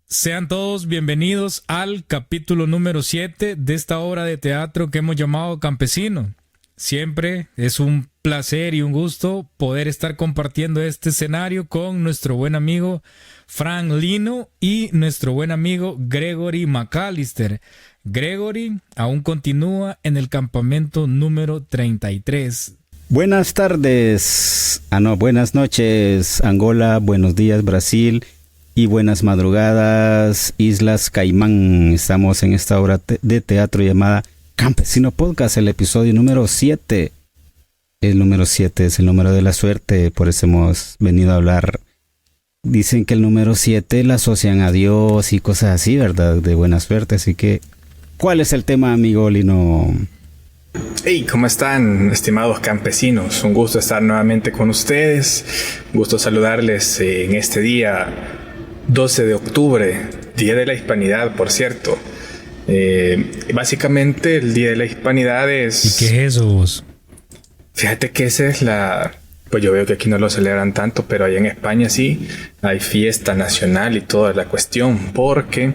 Sean todos bienvenidos al capítulo número 7 de esta obra de teatro que hemos llamado Campesino. Siempre es un placer y un gusto poder estar compartiendo este escenario con nuestro buen amigo Frank Lino y nuestro buen amigo Gregory McAllister. Gregory aún continúa en el campamento número 33. Buenas tardes, buenas noches Angola, buenos días Brasil y buenas madrugadas Islas Caimán. Estamos en esta obra de teatro llamada Campesino Podcast, el episodio número 7. El número 7 es el número de la suerte, por eso hemos venido a hablar. Dicen que el número 7 la asocian a Dios y cosas así, ¿verdad? De buena suerte, así que ¿cuál es el tema, amigo Lino? Hey, ¿cómo están, estimados campesinos? Un gusto estar nuevamente con ustedes. Un gusto saludarles en este día 12 de octubre, Día de la Hispanidad, por cierto. Básicamente el Día de la Hispanidad es... ¿Y qué es eso vos? Fíjate que esa es la... Pues yo veo que aquí no lo celebran tanto, pero allá en España sí hay fiesta nacional y toda la cuestión, porque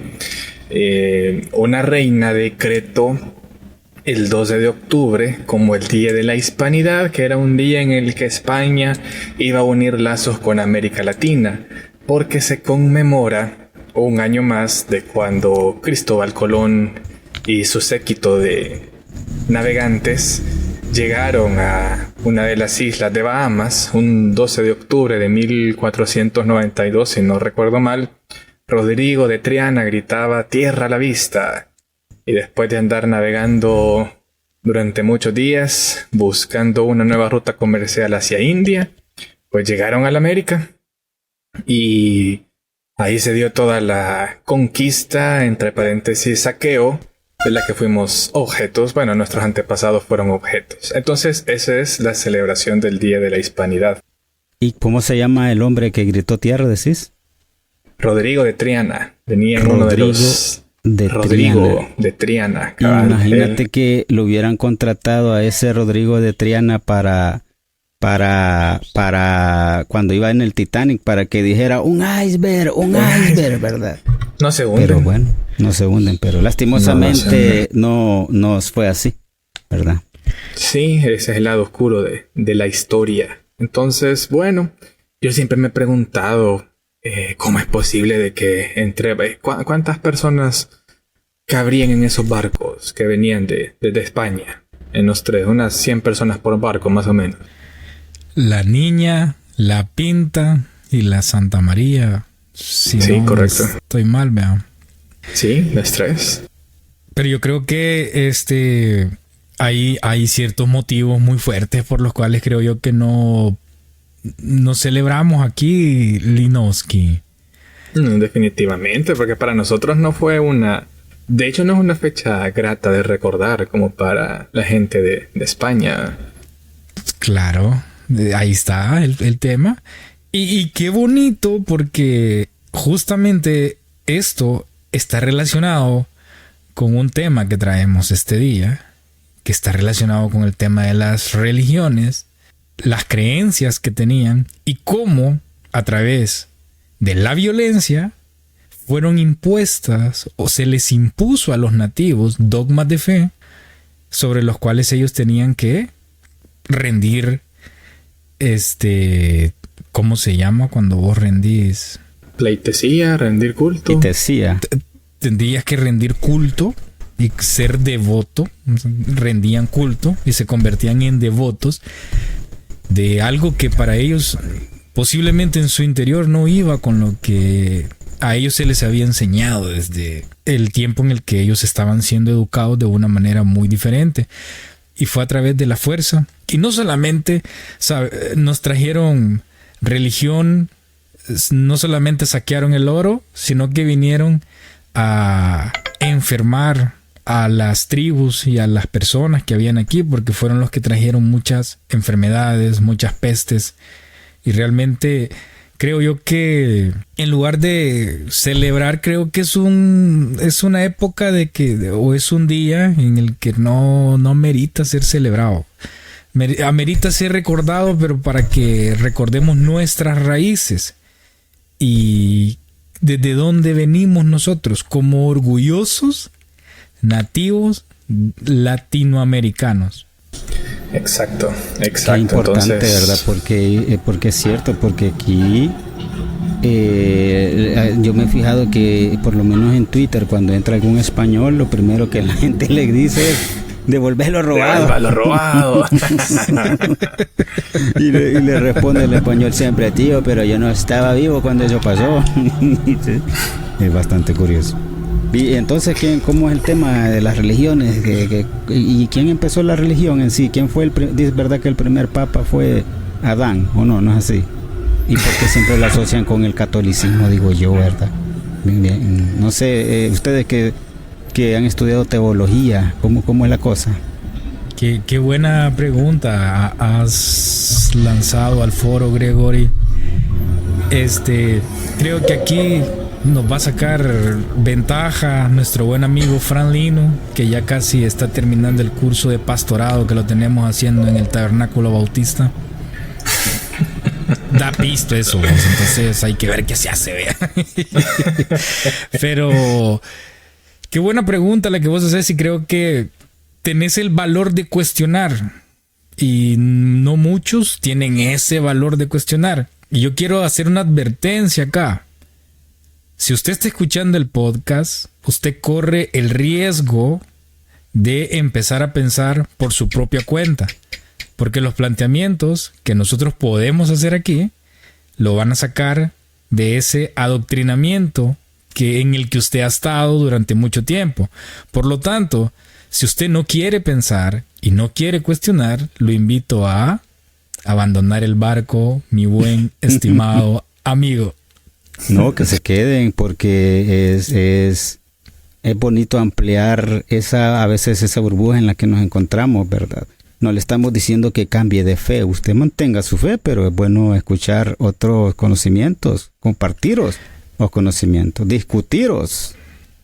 una reina decretó el 12 de octubre como el Día de la Hispanidad, que era un día en el que España iba a unir lazos con América Latina, porque se conmemora un año más de cuando Cristóbal Colón y su séquito de navegantes llegaron a una de las islas de Bahamas un 12 de octubre de 1492, si no recuerdo mal. Rodrigo de Triana gritaba "tierra a la vista", y después de andar navegando durante muchos días buscando una nueva ruta comercial hacia India, pues llegaron a la América y ahí se dio toda la conquista, entre paréntesis saqueo, de la que fuimos objetos. Bueno, nuestros antepasados fueron objetos. Entonces esa es la celebración del Día de la Hispanidad. ¿Y cómo se llama el hombre que gritó tierra, decís? Rodrigo de Triana. Venía en uno de los... Rodrigo de Triana. Imagínate que lo hubieran contratado a ese Rodrigo de Triana para cuando iba en el Titanic, para que dijera un iceberg, ¿verdad? No se hunden. Pero bueno, no se hunden, pero lastimosamente no nos fue así, ¿verdad? Sí, ese es el lado oscuro de la historia. Entonces, bueno, yo siempre me he preguntado cómo es posible de que ¿cuántas personas cabrían en esos barcos que venían desde España? En los tres, unas 100 personas por barco, más o menos. La Niña, la Pinta y la Santa María. Si sí, no, correcto. Estoy mal, vean. Sí, las tres. Pero yo creo que hay ciertos motivos muy fuertes por los cuales creo yo que no celebramos aquí Linoski. Definitivamente, porque para nosotros no fue una... De hecho, no es una fecha grata de recordar como para la gente de España. Claro, ahí está el tema. Y qué bonito, porque justamente esto está relacionado con un tema que traemos este día, que está relacionado con el tema de las religiones, las creencias que tenían y cómo a través de la violencia fueron impuestas o se les impuso a los nativos dogmas de fe sobre los cuales ellos tenían que rendir, ¿cómo se llama cuando vos rendís? Pleitesía, rendir culto. Pleitesía. Tendrías que rendir culto y ser devoto. Rendían culto y se convertían en devotos de algo que para ellos posiblemente en su interior no iba con lo que a ellos se les había enseñado desde el tiempo en el que ellos estaban siendo educados de una manera muy diferente. Y fue a través de la fuerza. Y no solamente nos trajeron religión, no solamente saquearon el oro, sino que vinieron a enfermar a las tribus y a las personas que habían aquí, porque fueron los que trajeron muchas enfermedades, muchas pestes. Y realmente creo yo que en lugar de celebrar, creo que es una época o es un día en el que no merita ser celebrado. Amerita ser recordado, pero para que recordemos nuestras raíces y desde dónde venimos nosotros como orgullosos nativos latinoamericanos. Exacto. Qué importante, Entonces, ¿verdad? Porque es cierto, porque aquí yo me he fijado que por lo menos en Twitter, cuando entra algún español, lo primero que la gente le dice es devolver lo robado. devuelva lo robado. Y le responde el español siempre, tío, pero yo no estaba vivo cuando eso pasó. Es bastante curioso. Y entonces, ¿cómo es el tema de las religiones? ¿Y quién empezó la religión en sí? ¿Quién fue dice verdad que el primer papa fue Adán? ¿O no? No es así. ¿Y por qué siempre lo asocian con el catolicismo? Digo yo, ¿verdad? Bien. No sé, ustedes que han estudiado teología, ¿cómo es la cosa? Qué buena pregunta has lanzado al foro, Gregory. Creo que aquí nos va a sacar ventaja nuestro buen amigo Fran Lino, que ya casi está terminando el curso de pastorado que lo tenemos haciendo en el Tabernáculo Bautista. Da pisto eso, vos. Entonces hay que ver qué se hace, vea. Pero qué buena pregunta la que vos haces, y creo que tenés el valor de cuestionar, y no muchos tienen ese valor de cuestionar. Y yo quiero hacer una advertencia acá. Si usted está escuchando el podcast, usted corre el riesgo de empezar a pensar por su propia cuenta, porque los planteamientos que nosotros podemos hacer aquí lo van a sacar de ese adoctrinamiento en el que usted ha estado durante mucho tiempo. Por lo tanto, si usted no quiere pensar y no quiere cuestionar, lo invito a abandonar el barco, mi buen estimado amigo. No, que se queden, porque es bonito ampliar a veces esa burbuja en la que nos encontramos, ¿verdad? No le estamos diciendo que cambie de fe. Usted mantenga su fe, pero es bueno escuchar otros conocimientos, compartiros los conocimientos, discutiros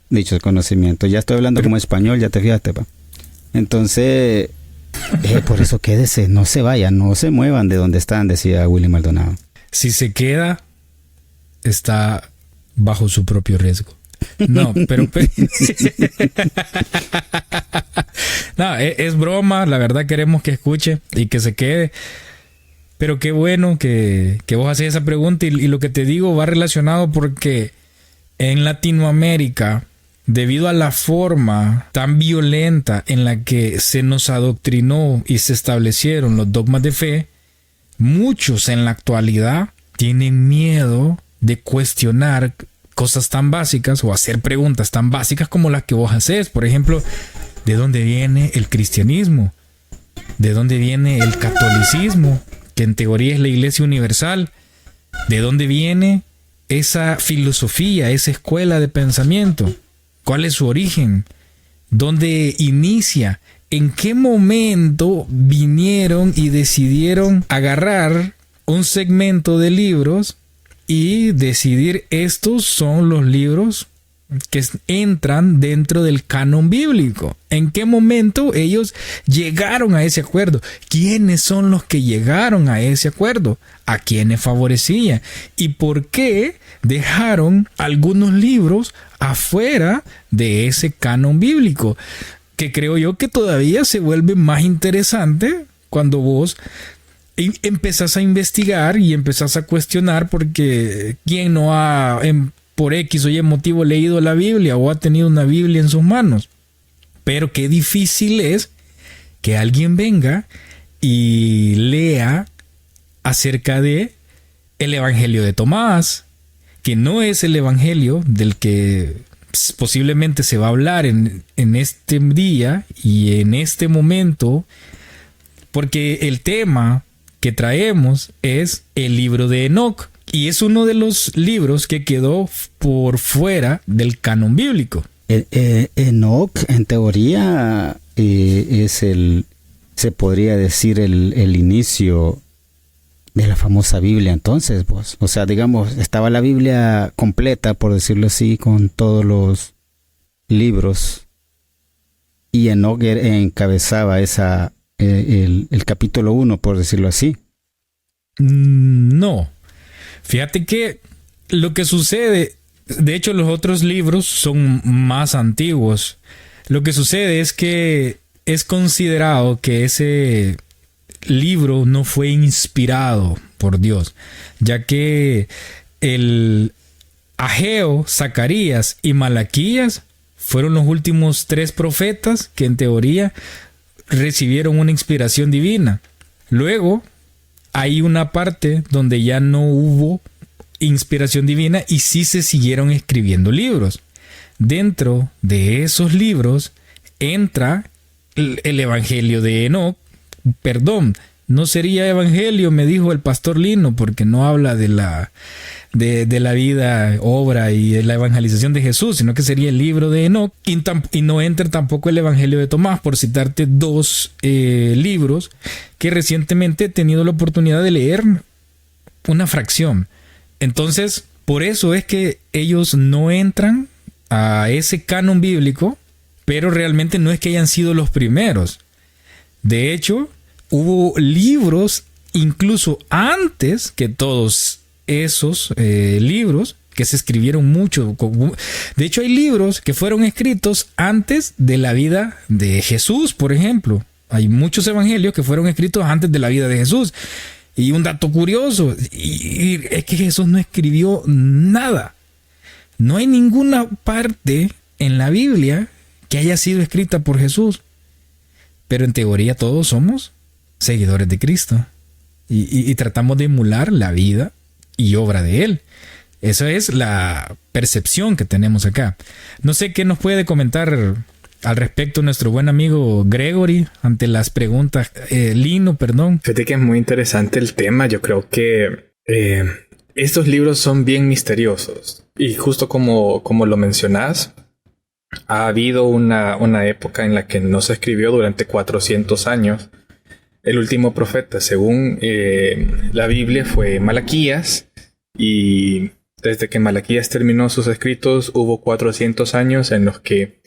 dichos conocimientos. Ya estoy hablando como español, ya te fijaste, pa. Entonces, por eso quédese, no se vayan, no se muevan de donde están, decía Willy Maldonado. Si se queda, está bajo su propio riesgo. No, pero no, es broma. La verdad queremos que escuche y que se quede. Pero qué bueno que vos haces esa pregunta, y lo que te digo va relacionado porque en Latinoamérica, debido a la forma tan violenta en la que se nos adoctrinó y se establecieron los dogmas de fe, muchos en la actualidad tienen miedo de cuestionar cosas tan básicas o hacer preguntas tan básicas como las que vos haces. Por ejemplo, ¿de dónde viene el cristianismo? ¿De dónde viene el catolicismo, que en teoría es la Iglesia Universal? ¿De dónde viene esa filosofía, esa escuela de pensamiento? ¿Cuál es su origen? ¿Dónde inicia? ¿En qué momento vinieron y decidieron agarrar un segmento de libros y decidir estos son los libros que entran dentro del canon bíblico? ¿En qué momento ellos llegaron a ese acuerdo? ¿Quiénes son los que llegaron a ese acuerdo? ¿A quiénes favorecía? ¿Y por qué dejaron algunos libros afuera de ese canon bíblico? Que creo yo que todavía se vuelve más interesante cuando vos empezás a investigar y empezás a cuestionar, porque ¿quién no ha por X o Y motivo leído la Biblia o ha tenido una Biblia en sus manos? Pero qué difícil es que alguien venga y lea acerca de el Evangelio de Tomás, que no es el Evangelio del que posiblemente se va a hablar en este día y en este momento, porque el tema que traemos es el libro de Enoc, y es uno de los libros que quedó por fuera del canon bíblico. Enoc, en teoría, se podría decir el inicio de la famosa Biblia. Entonces, pues, o sea, digamos, estaba la Biblia completa, por decirlo así, con todos los libros, y Enoc encabezaba el capítulo 1, por decirlo así. No. Fíjate que lo que sucede De hecho, los otros libros son más antiguos. Lo que sucede es que es considerado que ese libro no fue inspirado por Dios, ya que el Ageo, Zacarías y Malaquías fueron los últimos 3 profetas que en teoría recibieron una inspiración divina. Luego hay una parte donde ya no hubo inspiración divina y sí se siguieron escribiendo libros. Dentro de esos libros entra el Evangelio de Enoc. Perdón, no sería Evangelio, me dijo el pastor Lino, porque no habla de la vida, obra y de la evangelización de Jesús, sino que sería el libro de Enoc, y no entra tampoco el Evangelio de Tomás, por citarte 2 libros que recientemente he tenido la oportunidad de leer una fracción. Entonces, por eso es que ellos no entran a ese canon bíblico, pero realmente no es que hayan sido los primeros. De hecho, hubo libros incluso antes que todos esos libros que se escribieron mucho. De hecho, hay libros que fueron escritos antes de la vida de Jesús, por ejemplo. Hay muchos evangelios que fueron escritos antes de la vida de Jesús. Y un dato curioso, y es que Jesús no escribió nada. No hay ninguna parte en la Biblia que haya sido escrita por Jesús. Pero en teoría todos somos seguidores de Cristo. Y tratamos de emular la vida y obra de Él. Esa es la percepción que tenemos acá. No sé qué nos puede comentar al respecto nuestro buen amigo Gregory ante las preguntas. Lino, perdón. Fíjate que es muy interesante el tema. Yo creo que estos libros son bien misteriosos. Y justo como lo mencionás, ha habido una época en la que no se escribió durante 400 años. El último profeta, según la Biblia, fue Malaquías. Y desde que Malaquías terminó sus escritos, hubo 400 años en los que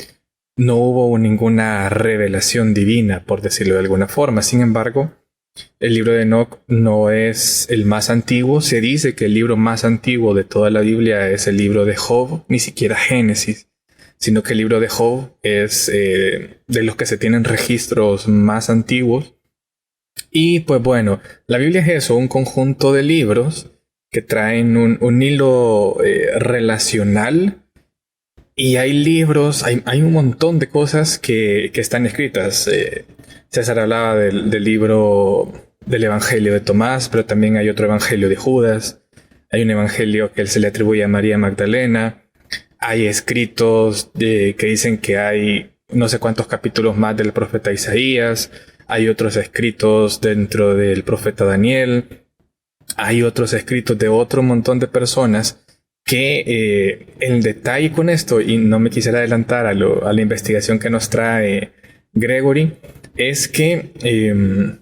no hubo ninguna revelación divina, por decirlo de alguna forma. Sin embargo, el libro de Enoc no es el más antiguo. Se dice que el libro más antiguo de toda la Biblia es el libro de Job, ni siquiera Génesis, sino que el libro de Job es de los que se tienen registros más antiguos. Y pues bueno, la Biblia es eso, un conjunto de libros que traen un hilo relacional. Y hay libros, hay un montón de cosas que están escritas. César hablaba del libro del Evangelio de Tomás, pero también hay otro Evangelio de Judas. Hay un Evangelio que él se le atribuye a María Magdalena. Hay escritos que dicen que hay no sé cuántos capítulos más del profeta Isaías. Hay otros escritos dentro del profeta Daniel. Hay otros escritos de otro montón de personas que el detalle con esto, y no me quisiera adelantar a la investigación que nos trae Gregory, es que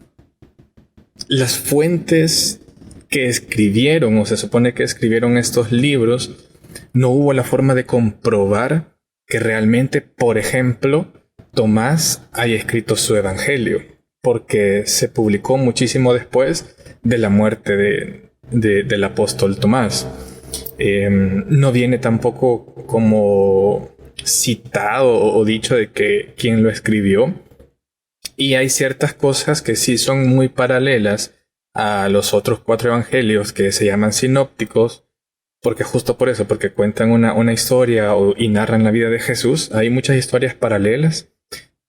las fuentes que escribieron, o se supone que escribieron estos libros, no hubo la forma de comprobar que realmente, por ejemplo, Tomás haya escrito su evangelio, porque se publicó muchísimo después de la muerte del apóstol Tomás. No viene tampoco como citado o dicho de que quién lo escribió. Y hay ciertas cosas que sí son muy paralelas a los otros 4 evangelios que se llaman sinópticos, porque justo por eso, porque cuentan una historia y narran la vida de Jesús. Hay muchas historias paralelas,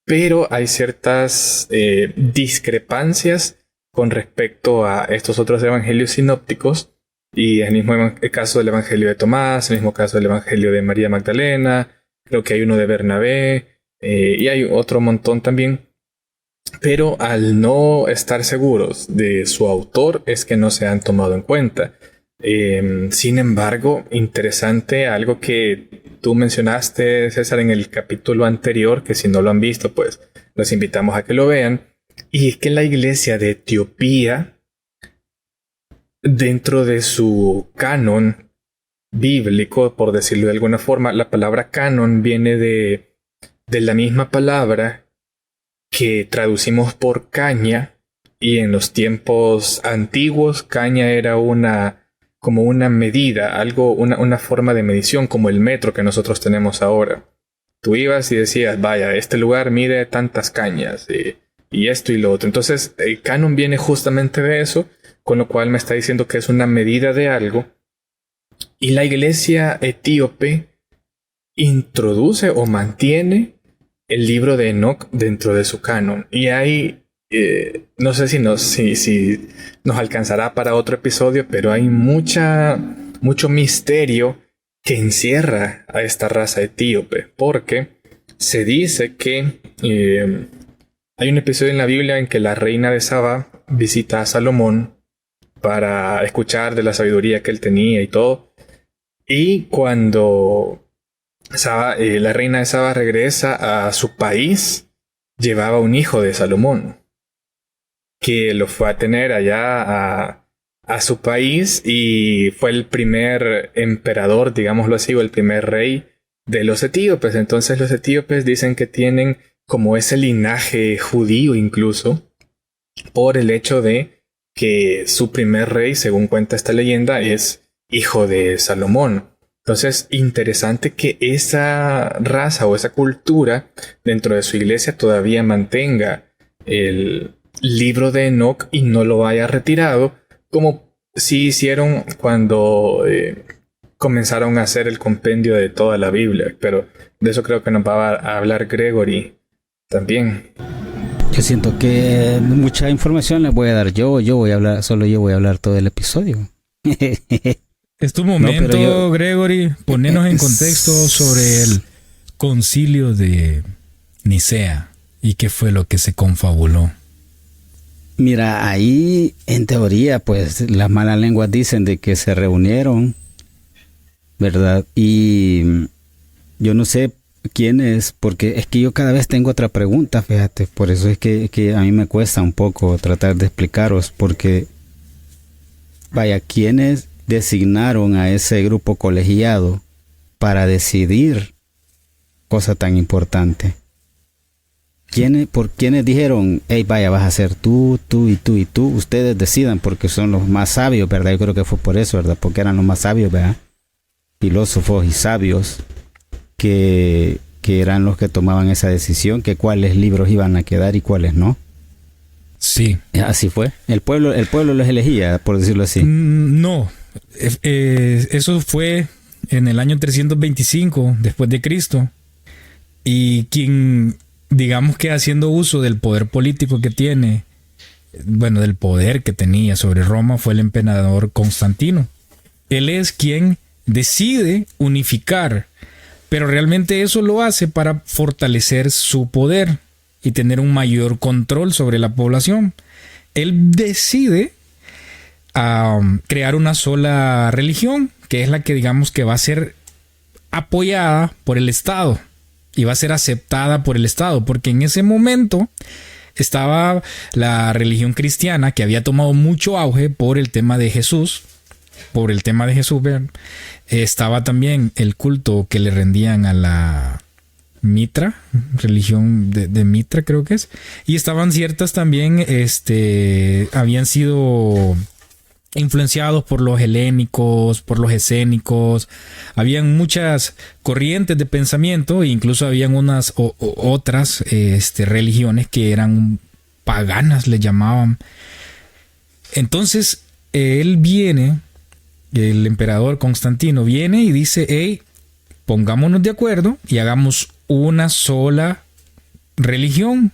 pero hay ciertas discrepancias con respecto a estos otros evangelios sinópticos. Y el mismo caso del Evangelio de Tomás, el mismo caso del Evangelio de María Magdalena, creo que hay uno de Bernabé, y hay otro montón también. Pero al no estar seguros de su autor es que no se han tomado en cuenta. Sin embargo, interesante algo que tú mencionaste, César, en el capítulo anterior, que si no lo han visto, pues los invitamos a que lo vean. Y es que la iglesia de Etiopía, dentro de su canon bíblico, por decirlo de alguna forma, la palabra canon viene de la misma palabra que traducimos por caña, y en los tiempos antiguos caña era una como una medida, algo, una forma de medición, como el metro que nosotros tenemos ahora. Tú ibas y decías, vaya, este lugar mide tantas cañas, y esto y lo otro. Entonces, el canon viene justamente de eso, con lo cual me está diciendo que es una medida de algo. Y la iglesia etíope introduce o mantiene el libro de Enoc dentro de su canon. Y hay, no sé si nos alcanzará para otro episodio, pero hay mucho misterio que encierra a esta raza etíope, porque se dice que hay un episodio en la Biblia en que la reina de Saba visita a Salomón para escuchar de la sabiduría que él tenía y todo. Y cuando la reina de Saba regresa a su país, llevaba un hijo de Salomón, que lo fue a tener allá a su país, y fue el primer emperador, digámoslo así, o el primer rey de los etíopes. Entonces los etíopes dicen que tienen como ese linaje judío incluso, por el hecho de que su primer rey, según cuenta esta leyenda, es hijo de Salomón. Entonces, interesante que esa raza o esa cultura dentro de su iglesia todavía mantenga el libro de Enoc y no lo haya retirado, como sí hicieron cuando comenzaron a hacer el compendio de toda la Biblia. Pero de eso creo que nos va a hablar Gregory también. Yo siento que mucha información les voy a dar yo voy a hablar todo el episodio. Es tu momento, Gregory. Ponernos en contexto sobre el concilio de Nicea y qué fue lo que se confabuló. Mira, ahí en teoría, pues las malas lenguas dicen de que se reunieron, ¿verdad? Y yo no sé quién es, porque es que yo cada vez tengo otra pregunta, fíjate. Por eso es que a mí me cuesta un poco tratar de explicaros, porque, vaya, ¿quiénes designaron a ese grupo colegiado para decidir cosa tan importante? ¿Por quiénes dijeron, hey, vaya, vas a ser tú y tú? Ustedes decidan, porque son los más sabios, ¿verdad? Yo creo que fue por eso, ¿verdad? Porque eran los más sabios, ¿verdad? Filósofos y sabios que eran los que tomaban esa decisión, que cuáles libros iban a quedar y cuáles no. Sí. Así fue. El pueblo los elegía, por decirlo así. No. Eso fue en el año 325 después de Cristo, y quien, digamos que haciendo uso del poder político que tiene, bueno, del poder que tenía sobre Roma, fue el emperador Constantino. Él es quien decide unificar, pero realmente eso lo hace para fortalecer su poder y tener un mayor control sobre la población. Él decide crear una sola religión, que es la que digamos que va a ser apoyada por el Estado y va a ser aceptada por el Estado, porque en ese momento estaba la religión cristiana, que había tomado mucho auge por el tema de Jesús. Vean. Estaba también el culto que le rendían a la Mitra, religión de Mitra creo que es, y estaban ciertas también, habían sido influenciados por los helénicos, por los escénicos. Habían muchas corrientes de pensamiento, e incluso habían unas otras religiones que eran paganas, le llamaban. Entonces el emperador Constantino viene y dice, hey, pongámonos de acuerdo y hagamos una sola religión.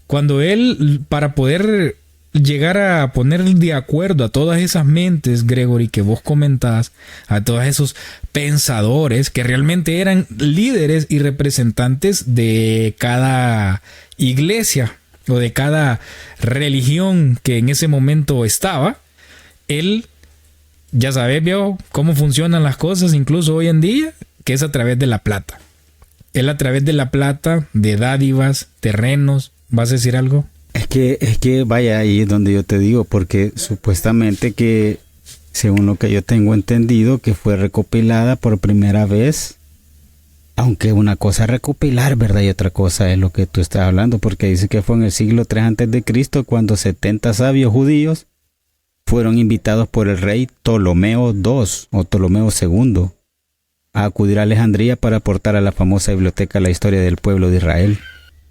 Cuando él, para poder llegar a poner de acuerdo a todas esas mentes, Gregory, que vos comentás, a todos esos pensadores que realmente eran líderes y representantes de cada iglesia o de cada religión que en ese momento estaba, él, ya sabes, vio cómo funcionan las cosas incluso hoy en día, que es a través de la plata. Él, a través de la plata, de dádivas, terrenos. ¿Vas a decir algo? Es que vaya, ahí es donde yo te digo, porque supuestamente que, según lo que yo tengo entendido, que fue recopilada por primera vez, aunque una cosa es recopilar, ¿verdad? Y otra cosa es lo que tú estás hablando, porque dice que fue en el siglo 3 a.C. cuando 70 sabios judíos fueron invitados por el rey Ptolomeo II o Ptolomeo II a acudir a Alejandría para aportar a la famosa biblioteca la historia del pueblo de Israel.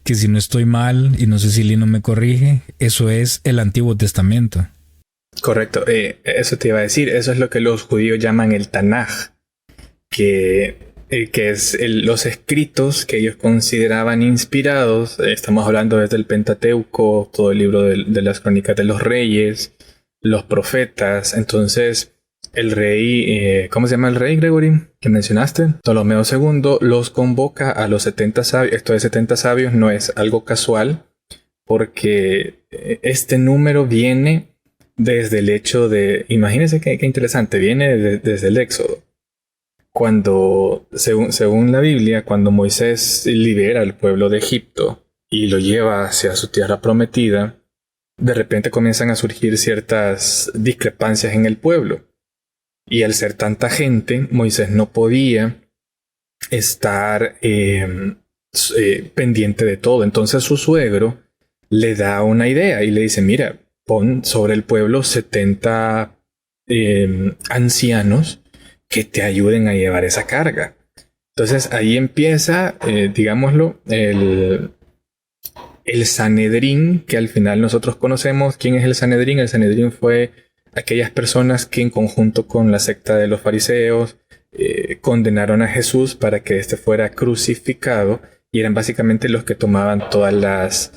Que si no estoy mal, y no sé si Lino me corrige, eso es el Antiguo Testamento. Correcto, eso te iba a decir, eso es lo que los judíos llaman el Tanaj, que es los escritos que ellos consideraban inspirados. Estamos hablando desde el Pentateuco, todo el libro de las crónicas de los reyes, los profetas. Entonces el rey, ¿cómo se llama el rey, Gregory? Que mencionaste, Ptolomeo II, los convoca a los 70 sabios. Esto de 70 sabios no es algo casual, porque este número viene desde el hecho de, imagínense qué interesante, viene desde el Éxodo. Cuando, según la Biblia, cuando Moisés libera al pueblo de Egipto y lo lleva hacia su tierra prometida, de repente comienzan a surgir ciertas discrepancias en el pueblo. Y al ser tanta gente, Moisés no podía estar pendiente de todo. Entonces su suegro le da una idea y le dice, mira, pon sobre el pueblo 70 ancianos que te ayuden a llevar esa carga. Entonces ahí empieza, digámoslo, el Sanedrín, que al final nosotros conocemos. ¿Quién es el Sanedrín? El Sanedrín fue aquellas personas que en conjunto con la secta de los fariseos condenaron a Jesús para que éste fuera crucificado, y eran básicamente los que tomaban todas las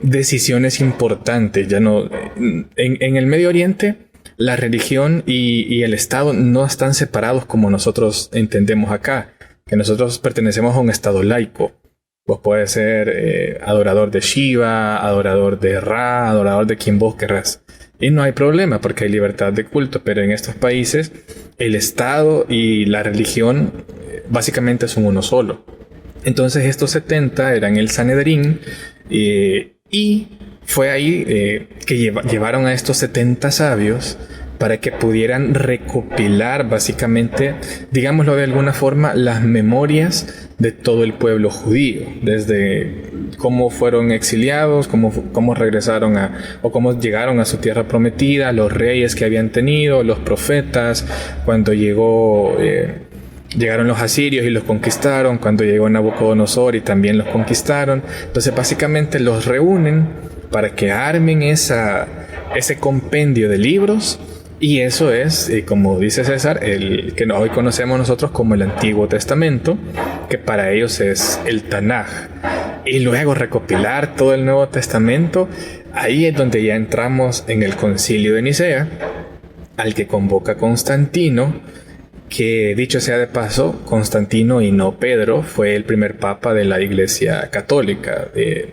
decisiones importantes. Ya no, en el Medio Oriente la religión y el Estado no están separados como nosotros entendemos acá, que nosotros pertenecemos a un Estado laico. Vos puedes ser adorador de Shiva, adorador de Ra, adorador de quien vos querrás. Y no hay problema porque hay libertad de culto, pero en estos países el Estado y la religión básicamente son uno solo. Entonces estos 70 eran el Sanedrín, y fue ahí que llevaron a estos 70 sabios para que pudieran recopilar básicamente, digámoslo de alguna forma, las memorias de todo el pueblo judío, desde cómo fueron exiliados, cómo regresaron o cómo llegaron a su tierra prometida, los reyes que habían tenido, los profetas, cuando llegaron los asirios y los conquistaron, cuando llegó Nabucodonosor y también los conquistaron. Entonces básicamente los reúnen para que armen ese compendio de libros. Y eso es, como dice César, el que hoy conocemos nosotros como el Antiguo Testamento, que para ellos es el Tanaj. Y luego recopilar todo el Nuevo Testamento, ahí es donde ya entramos en el Concilio de Nicea, al que convoca Constantino, que dicho sea de paso, Constantino y no Pedro fue el primer papa de la Iglesia Católica,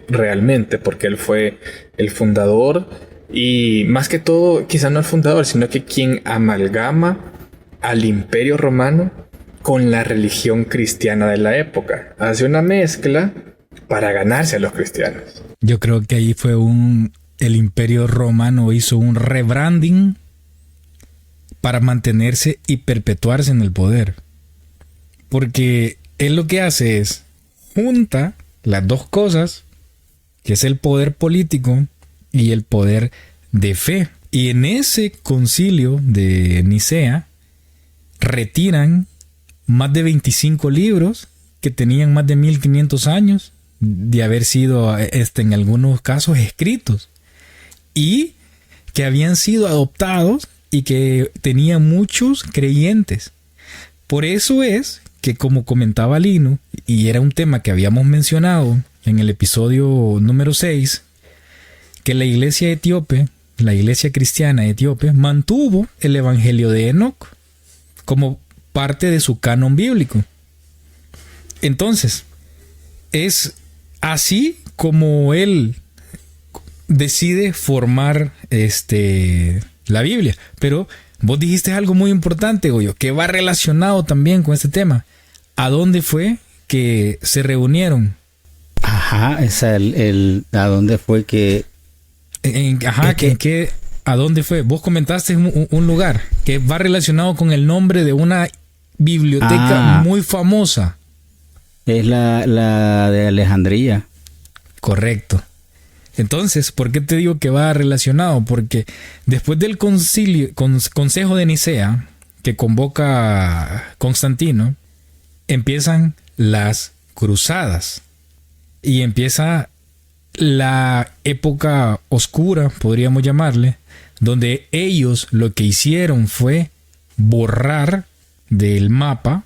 realmente, porque él fue el fundador. Y más que todo, quizá no el fundador, sino que quien amalgama al Imperio Romano con la religión cristiana de la época. Hace una mezcla para ganarse a los cristianos. Yo creo que ahí fue el Imperio Romano hizo un rebranding para mantenerse y perpetuarse en el poder. Porque él lo que hace es junta las dos cosas, que es el poder político y el poder de fe. Y en ese concilio de Nicea retiran más de 25 libros que tenían más de 1500 años de haber sido en algunos casos escritos y que habían sido adoptados y que tenían muchos creyentes. Por eso es que, como comentaba Lino, y era un tema que habíamos mencionado en el episodio número 6, que la iglesia etíope, la iglesia cristiana etíope, mantuvo el evangelio de Enoc como parte de su canon bíblico. Entonces, es así como él decide formar la Biblia. Pero vos dijiste algo muy importante, Goyo, que va relacionado también con este tema. ¿A dónde fue que se reunieron? Ajá, ¿a dónde fue que... ¿A dónde fue? Vos comentaste un lugar que va relacionado con el nombre de una biblioteca muy famosa. Es la de Alejandría. Correcto. Entonces, ¿por qué te digo que va relacionado? Porque después del Consejo de Nicea, que convoca Constantino, empiezan las cruzadas y empieza la época oscura, podríamos llamarle, donde ellos lo que hicieron fue borrar del mapa,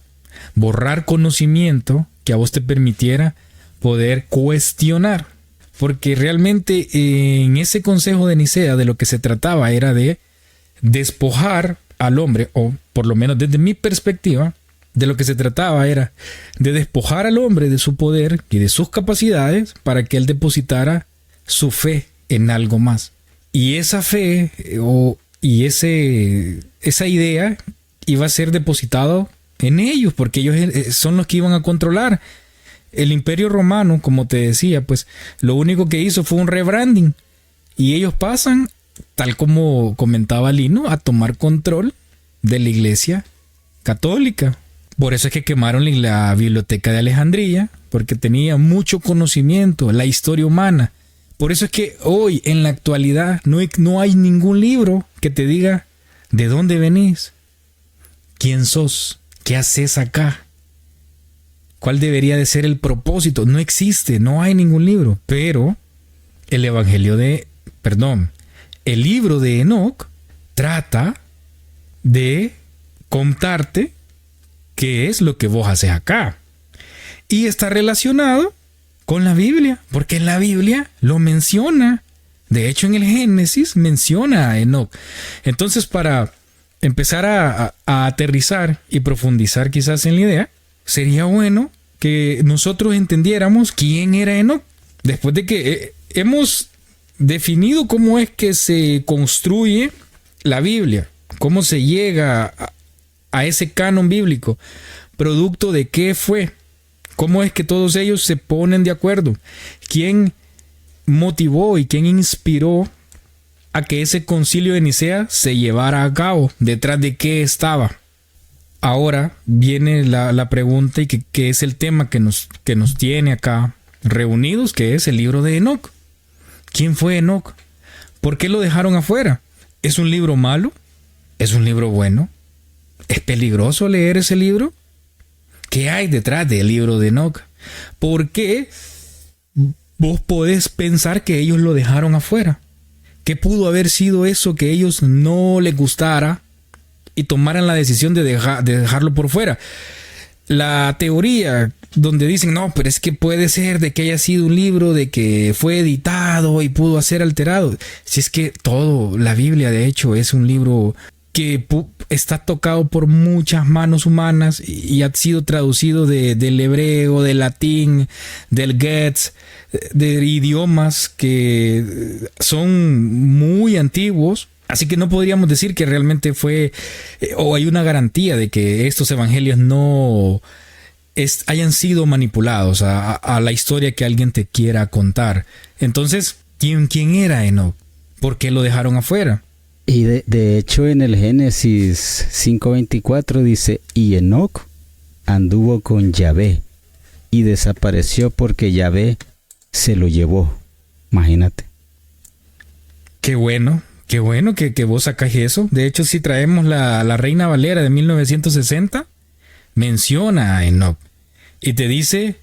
borrar conocimiento que a vos te permitiera poder cuestionar. Porque realmente en ese Consejo de Nicea de lo que se trataba era de despojar al hombre, o por lo menos desde mi perspectiva, de lo que se trataba era de despojar al hombre de su poder y de sus capacidades para que él depositara su fe en algo más. Y esa fe esa idea iba a ser depositado en ellos, porque ellos son los que iban a controlar. El Imperio Romano, como te decía, pues lo único que hizo fue un rebranding y ellos pasan, tal como comentaba Lino, a tomar control de la Iglesia Católica. Por eso es que quemaron la Biblioteca de Alejandría, porque tenía mucho conocimiento, la historia humana. Por eso es que hoy, en la actualidad, no hay ningún libro que te diga de dónde venís, quién sos, qué haces acá. ¿Cuál debería de ser el propósito? No existe, no hay ningún libro. Pero el libro de Enoc trata de contarte qué es lo que vos haces acá. Y está relacionado con la Biblia, porque en la Biblia lo menciona. De hecho, en el Génesis menciona a Enoc. Entonces, para empezar a aterrizar y profundizar quizás en la idea, sería bueno que nosotros entendiéramos quién era Enoc. Después de que hemos definido cómo es que se construye la Biblia, cómo se llega a ese canon bíblico, producto de qué fue, cómo es que todos ellos se ponen de acuerdo, quién motivó y quién inspiró a que ese concilio de Nicea se llevara a cabo, detrás de qué estaba. Ahora viene la pregunta y que es el tema que nos tiene acá reunidos, que es el libro de Enoc. ¿Quién fue Enoc? ¿Por qué lo dejaron afuera? ¿Es un libro malo? ¿Es un libro bueno? ¿Es peligroso leer ese libro? ¿Qué hay detrás del libro de Enoc? ¿Por qué vos podés pensar que ellos lo dejaron afuera? ¿Qué pudo haber sido eso que a ellos no les gustara y tomaran la decisión de dejarlo por fuera? La teoría donde dicen, no, pero es que puede ser de que haya sido un libro de que fue editado y pudo ser alterado. Si es que la Biblia de hecho es un libro que está tocado por muchas manos humanas y ha sido traducido del hebreo, del latín, del Getz, de idiomas que son muy antiguos. Así que no podríamos decir que realmente fue o hay una garantía de que estos evangelios no hayan sido manipulados a la historia que alguien te quiera contar. Entonces, ¿quién era Enoc? ¿Por qué lo dejaron afuera? Y de hecho en el Génesis 5:24 dice, y Enoc anduvo con Yahvé y desapareció porque Yahvé se lo llevó. Imagínate. Qué bueno que vos sacás eso. De hecho, si traemos la Reina Valera de 1960, menciona a Enoc y te dice,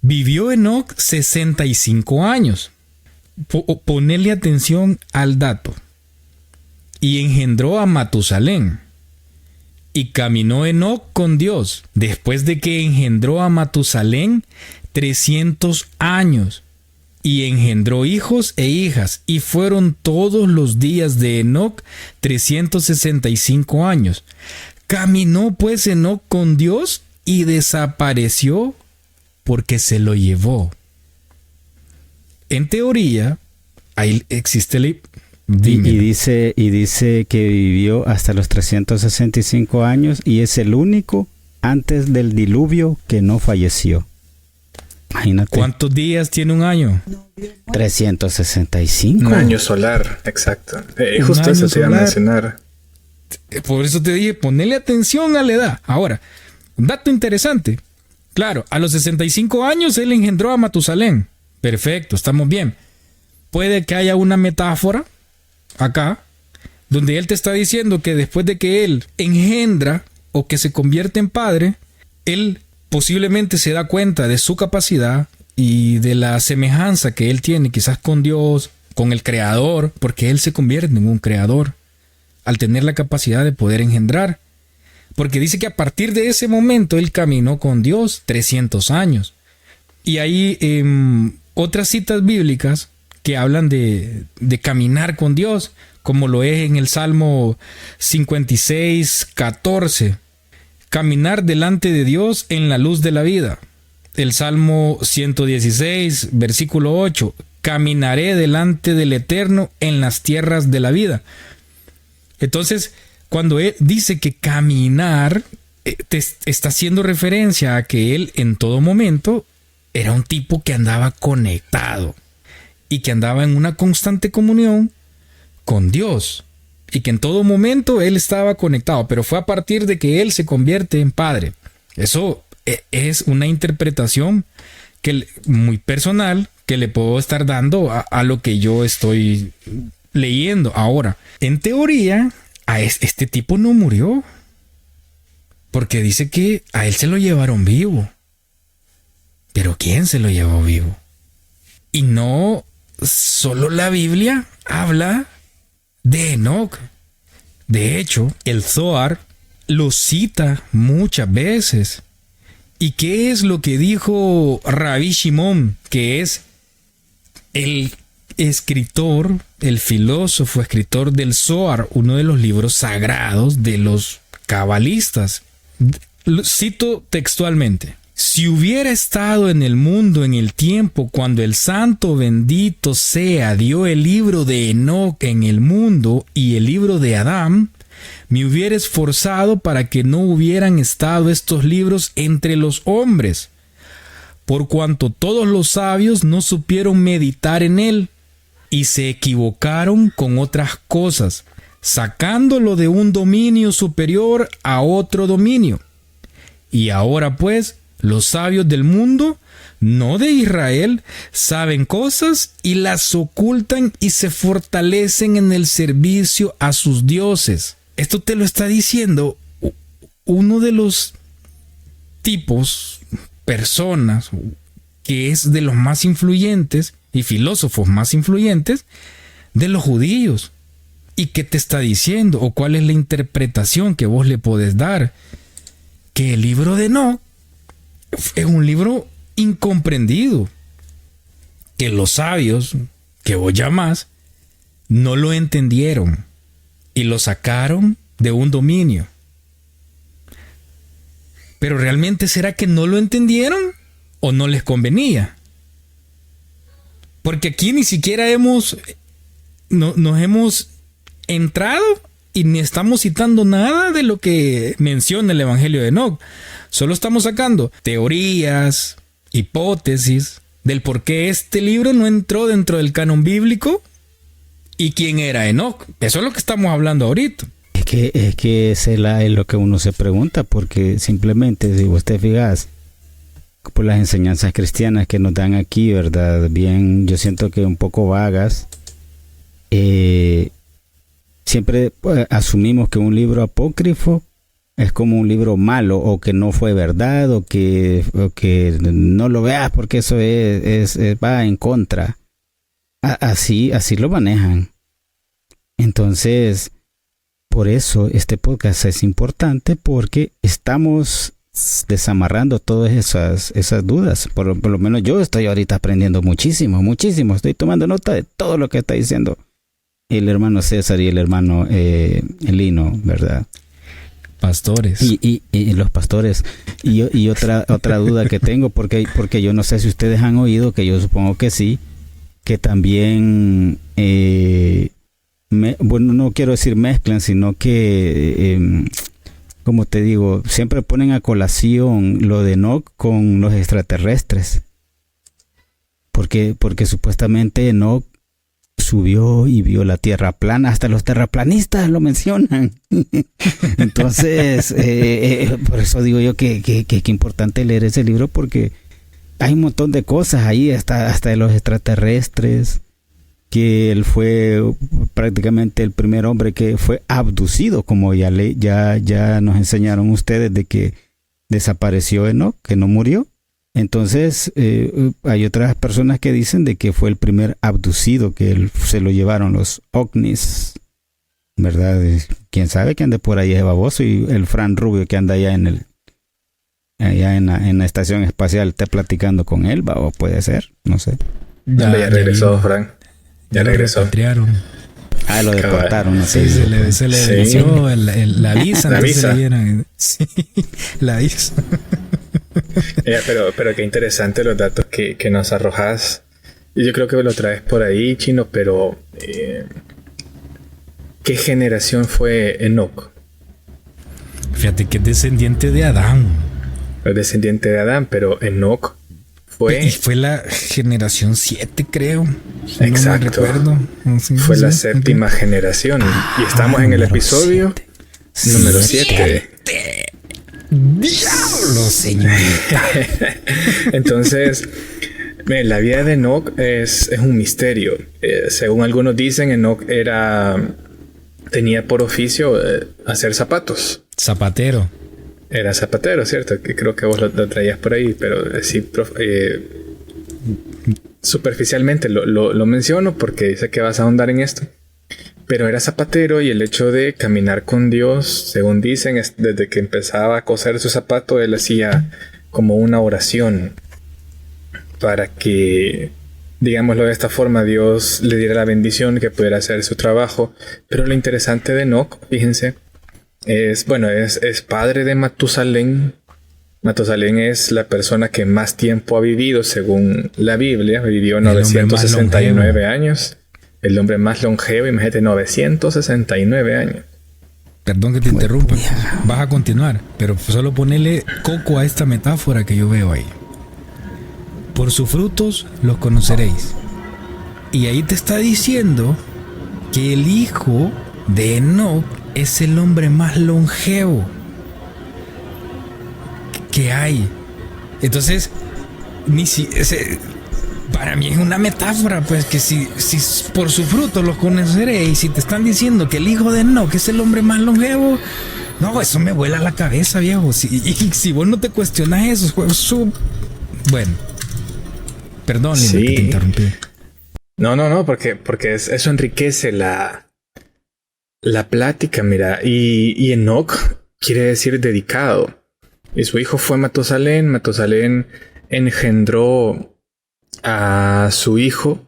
vivió Enoc 65 años. Ponele atención al dato. Y engendró a Matusalén. Y caminó Enoc con Dios, después de que engendró a Matusalén 300 años. Y engendró hijos e hijas, y fueron todos los días de Enoc 365 años. Caminó pues Enoc con Dios y desapareció porque se lo llevó. En teoría, ahí existe y dice que vivió hasta los 365 años y es el único antes del diluvio que no falleció. Imagínate. ¿Cuántos días tiene un año? 365. Un año solar, exacto. Justo eso te iba a mencionar. Por eso te dije, ponele atención a la edad. Ahora, un dato interesante. Claro, a los 65 años él engendró a Matusalén. Perfecto, estamos bien. puede que haya una metáfora acá, donde él te está diciendo que después de que él engendra o que se convierte en padre, él posiblemente se da cuenta de su capacidad y de la semejanza que él tiene quizás con Dios, con el Creador, porque él se convierte en un creador al tener la capacidad de poder engendrar. Porque dice que a partir de ese momento él caminó con Dios 300 años. Y hay otras citas bíblicas que hablan de caminar con Dios, como lo es en el Salmo 56, 14. Caminar delante de Dios en la luz de la vida. El Salmo 116, versículo 8. Caminaré delante del Eterno en las tierras de la vida. Entonces, cuando él dice que caminar, te está haciendo referencia a que él en todo momento era un tipo que andaba conectado y que andaba en una constante comunión con Dios y que en todo momento él estaba conectado, pero fue a partir de que él se convierte en padre. Eso es una interpretación muy personal que le puedo estar dando a lo que yo estoy leyendo. Ahora, en teoría, este tipo no murió, porque dice que a él se lo llevaron vivo. Pero ¿quién se lo llevó vivo? Y no solo la Biblia habla de Enoc. De hecho, el Zohar lo cita muchas veces. ¿Y qué es lo que dijo Rabbi Shimon, que es el escritor, el filósofo, escritor del Zohar, uno de los libros sagrados de los cabalistas? Cito textualmente: si hubiera estado en el mundo en el tiempo cuando el santo bendito sea dio el libro de Enoc en el mundo y el libro de Adán, me hubiera esforzado para que no hubieran estado estos libros entre los hombres, por cuanto todos los sabios no supieron meditar en él y se equivocaron con otras cosas, sacándolo de un dominio superior a otro dominio. Y ahora pues, los sabios del mundo, no de Israel, saben cosas y las ocultan y se fortalecen en el servicio a sus dioses. Esto te lo está diciendo uno de los tipos, personas, que es de los más influyentes y filósofos más influyentes de los judíos. ¿Y qué te está diciendo? ¿O cuál es la interpretación que vos le podés dar? Que el libro de Enoc es un libro incomprendido, que los sabios, que vos llamás, no lo entendieron y lo sacaron de un dominio. Pero ¿realmente será que no lo entendieron o no les convenía? Porque aquí ni siquiera nos hemos entrado y ni estamos citando nada de lo que menciona el Evangelio de Enoc. Solo estamos sacando teorías, hipótesis del por qué este libro no entró dentro del canon bíblico y quién era Enoc. Eso es lo que estamos hablando ahorita. Es que es lo que uno se pregunta, porque simplemente, si vos te fijas, por las enseñanzas cristianas que nos dan aquí, ¿verdad? Bien, yo siento que un poco vagas. Siempre asumimos que un libro apócrifo es como un libro malo, o que no fue verdad, o que no lo veas porque eso va en contra. Así lo manejan. Entonces, por eso este podcast es importante, porque estamos desamarrando todas esas dudas. Por lo menos yo estoy ahorita aprendiendo muchísimo. Estoy tomando nota de todo lo que está diciendo el hermano César y el hermano Lino, ¿verdad? Pastores. Y los pastores. Y otra duda que tengo, porque yo no sé si ustedes han oído, que yo supongo que sí, que también, bueno, no quiero decir mezclan, sino que, como te digo, siempre ponen a colación lo de Enoc con los extraterrestres. Porque supuestamente Enoc subió y vio la tierra plana. Hasta los terraplanistas lo mencionan. Entonces, por eso digo yo que importante leer ese libro, porque hay un montón de cosas ahí, hasta de los extraterrestres. que él fue prácticamente el primer hombre que fue abducido, como ya nos enseñaron ustedes de que desapareció Enoc, que no murió. Entonces hay otras personas que dicen de que fue el primer abducido, que se lo llevaron los ovnis, ¿verdad? Quién sabe que ande por ahí ese baboso, y el Fran Rubio que anda allá en la estación espacial está platicando con él, o puede ser, no sé. Ya regresó, Fran. Ya regresó. Lo deportaron, no sé. Sí, se le venció la visa. La visa. Sí, la visa. Pero qué interesante los datos que nos arrojas. Y yo creo que lo traes por ahí, Chino, pero ¿qué generación fue Enoc? Fíjate que es descendiente de Adán. Es descendiente de Adán, pero Enoc fue la generación 7, creo. Exacto. No me recuerdo. Sí, fue la séptima generación. Y estamos en el episodio número 7. ¡Diablo, señorita! Entonces, la vida de Enoc es un misterio. Según algunos dicen, Enoc tenía por oficio hacer zapatos. Zapatero. Era zapatero, ¿cierto? Que creo que vos lo traías por ahí, pero sí, superficialmente lo menciono porque sé que vas a ahondar en esto. Pero era zapatero, y el hecho de caminar con Dios, según dicen, desde que empezaba a coser su zapato, él hacía como una oración para que, digámoslo de esta forma, Dios le diera la bendición, que pudiera hacer su trabajo. Pero lo interesante de Enoc, fíjense, es padre de Matusalén. Matusalén es la persona que más tiempo ha vivido, según la Biblia. Vivió 969 años. El hombre más longevo, imagínate, 969 años. Perdón que te interrumpa. Vas a continuar, pero solo ponele coco a esta metáfora que yo veo ahí. Por sus frutos los conoceréis. Y ahí te está diciendo que el hijo de Enoc es el hombre más longevo que hay. Entonces, para mí es una metáfora, pues, que si por su fruto los conoceréis, y si te están diciendo que el hijo de Enoc es el hombre más longevo, no, eso me vuela la cabeza, viejo. Si vos no te cuestionas eso, bueno, perdón, Linda, que te interrumpí. No, porque eso enriquece la plática, mira. Y Enoc quiere decir dedicado. Y su hijo fue Matusalén. Matusalén engendró a su hijo.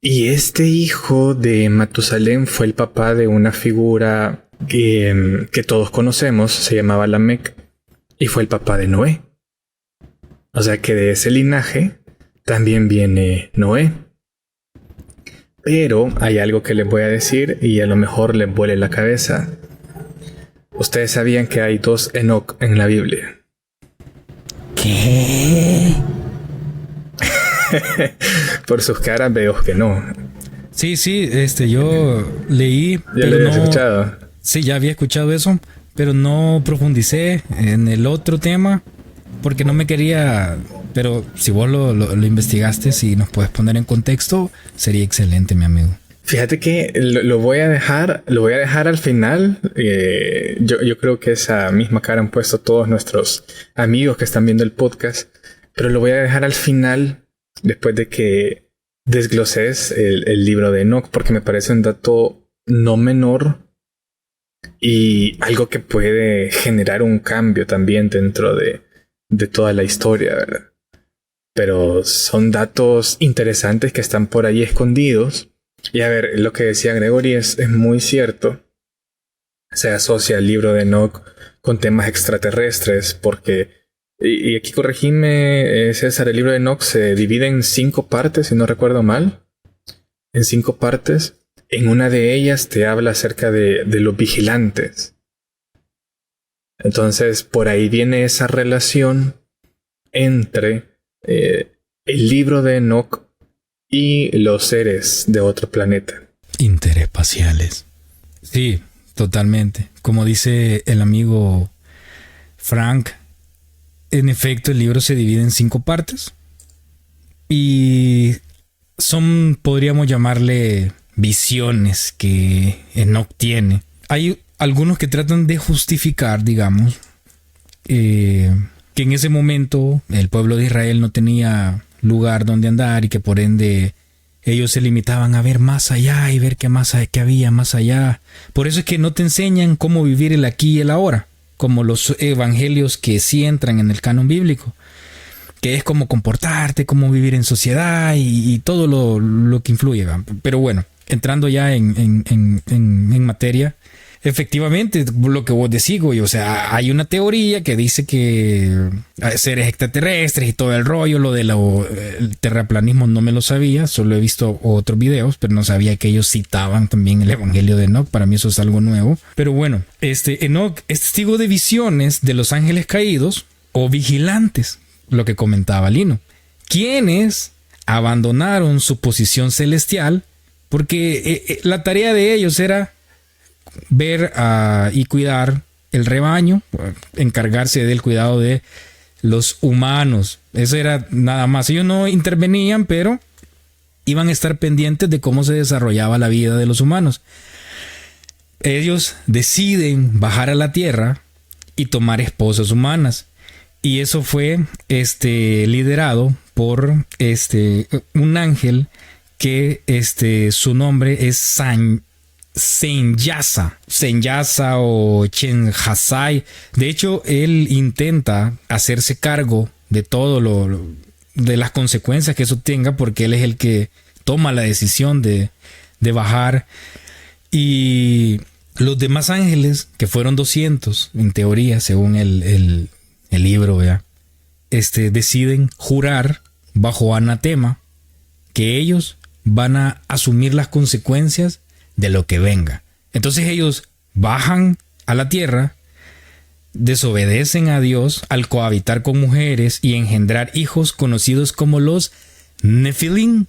Y este hijo de Matusalén fue el papá de una figura que todos conocemos. Se llamaba Lamec. Y fue el papá de Noé. O sea que de ese linaje también viene Noé. Pero hay algo que les voy a decir y a lo mejor les vuele la cabeza. Ustedes sabían que hay 2 Enoc en la Biblia. ¿Qué? Por sus caras veo que no. Sí, yo leí. ¿Ya lo habías escuchado? Sí, ya había escuchado eso, pero no profundicé en el otro tema porque no me quería. Pero si vos lo investigaste, si nos puedes poner en contexto, sería excelente, mi amigo. Fíjate que lo voy a dejar al final. Yo creo que esa misma cara han puesto todos nuestros amigos que están viendo el podcast, pero lo voy a dejar al final, después de que desgloses el libro de Enoc, porque me parece un dato no menor y algo que puede generar un cambio también dentro de toda la historia, ¿verdad? Pero son datos interesantes que están por ahí escondidos. Y a ver, lo que decía Gregory es muy cierto. Se asocia el libro de Enoc con temas extraterrestres porque, y aquí corregime, César, el libro de Enoc se divide en 5 partes, si no recuerdo mal. En 5 partes. En una de ellas te habla acerca de los vigilantes. Entonces, por ahí viene esa relación entre el libro de Enoc y los seres de otro planeta. Interespaciales. Sí, totalmente. Como dice el amigo Frank, en efecto el libro se divide en 5 partes. Y son, podríamos llamarle, visiones que Enoc tiene. Hay algunos que tratan de justificar, digamos, que en ese momento el pueblo de Israel no tenía lugar donde andar y que por ende ellos se limitaban a ver más allá y ver qué había más allá. Por eso es que no te enseñan cómo vivir el aquí y el ahora, como los evangelios que sí entran en el canon bíblico, que es cómo comportarte, cómo vivir en sociedad y todo lo que influye. Pero bueno, entrando ya en materia, efectivamente, lo que vos decís, güey, o sea, hay una teoría que dice que seres extraterrestres y todo el rollo, lo del terraplanismo no me lo sabía, solo he visto otros videos, pero no sabía que ellos citaban también el evangelio de Enoc. Para mí eso es algo nuevo. Pero bueno, Enoc es testigo de visiones de los ángeles caídos o vigilantes, lo que comentaba Lino, quienes abandonaron su posición celestial porque la tarea de ellos era ver y cuidar el rebaño, encargarse del cuidado de los humanos. Eso era nada más. Ellos no intervenían, pero iban a estar pendientes de cómo se desarrollaba la vida de los humanos. Ellos deciden bajar a la tierra y tomar esposas humanas. Y eso fue liderado por un ángel que su nombre es Senyasa o Chenhasai. De hecho, él intenta hacerse cargo de todo de las consecuencias que eso tenga, porque él es el que toma la decisión de bajar. Y los demás ángeles, que fueron 200, en teoría, según el libro, ¿verdad? Deciden jurar bajo anatema que ellos van a asumir las consecuencias de lo que venga. Entonces ellos bajan a la tierra, desobedecen a Dios al cohabitar con mujeres y engendrar hijos conocidos como los Nefilim,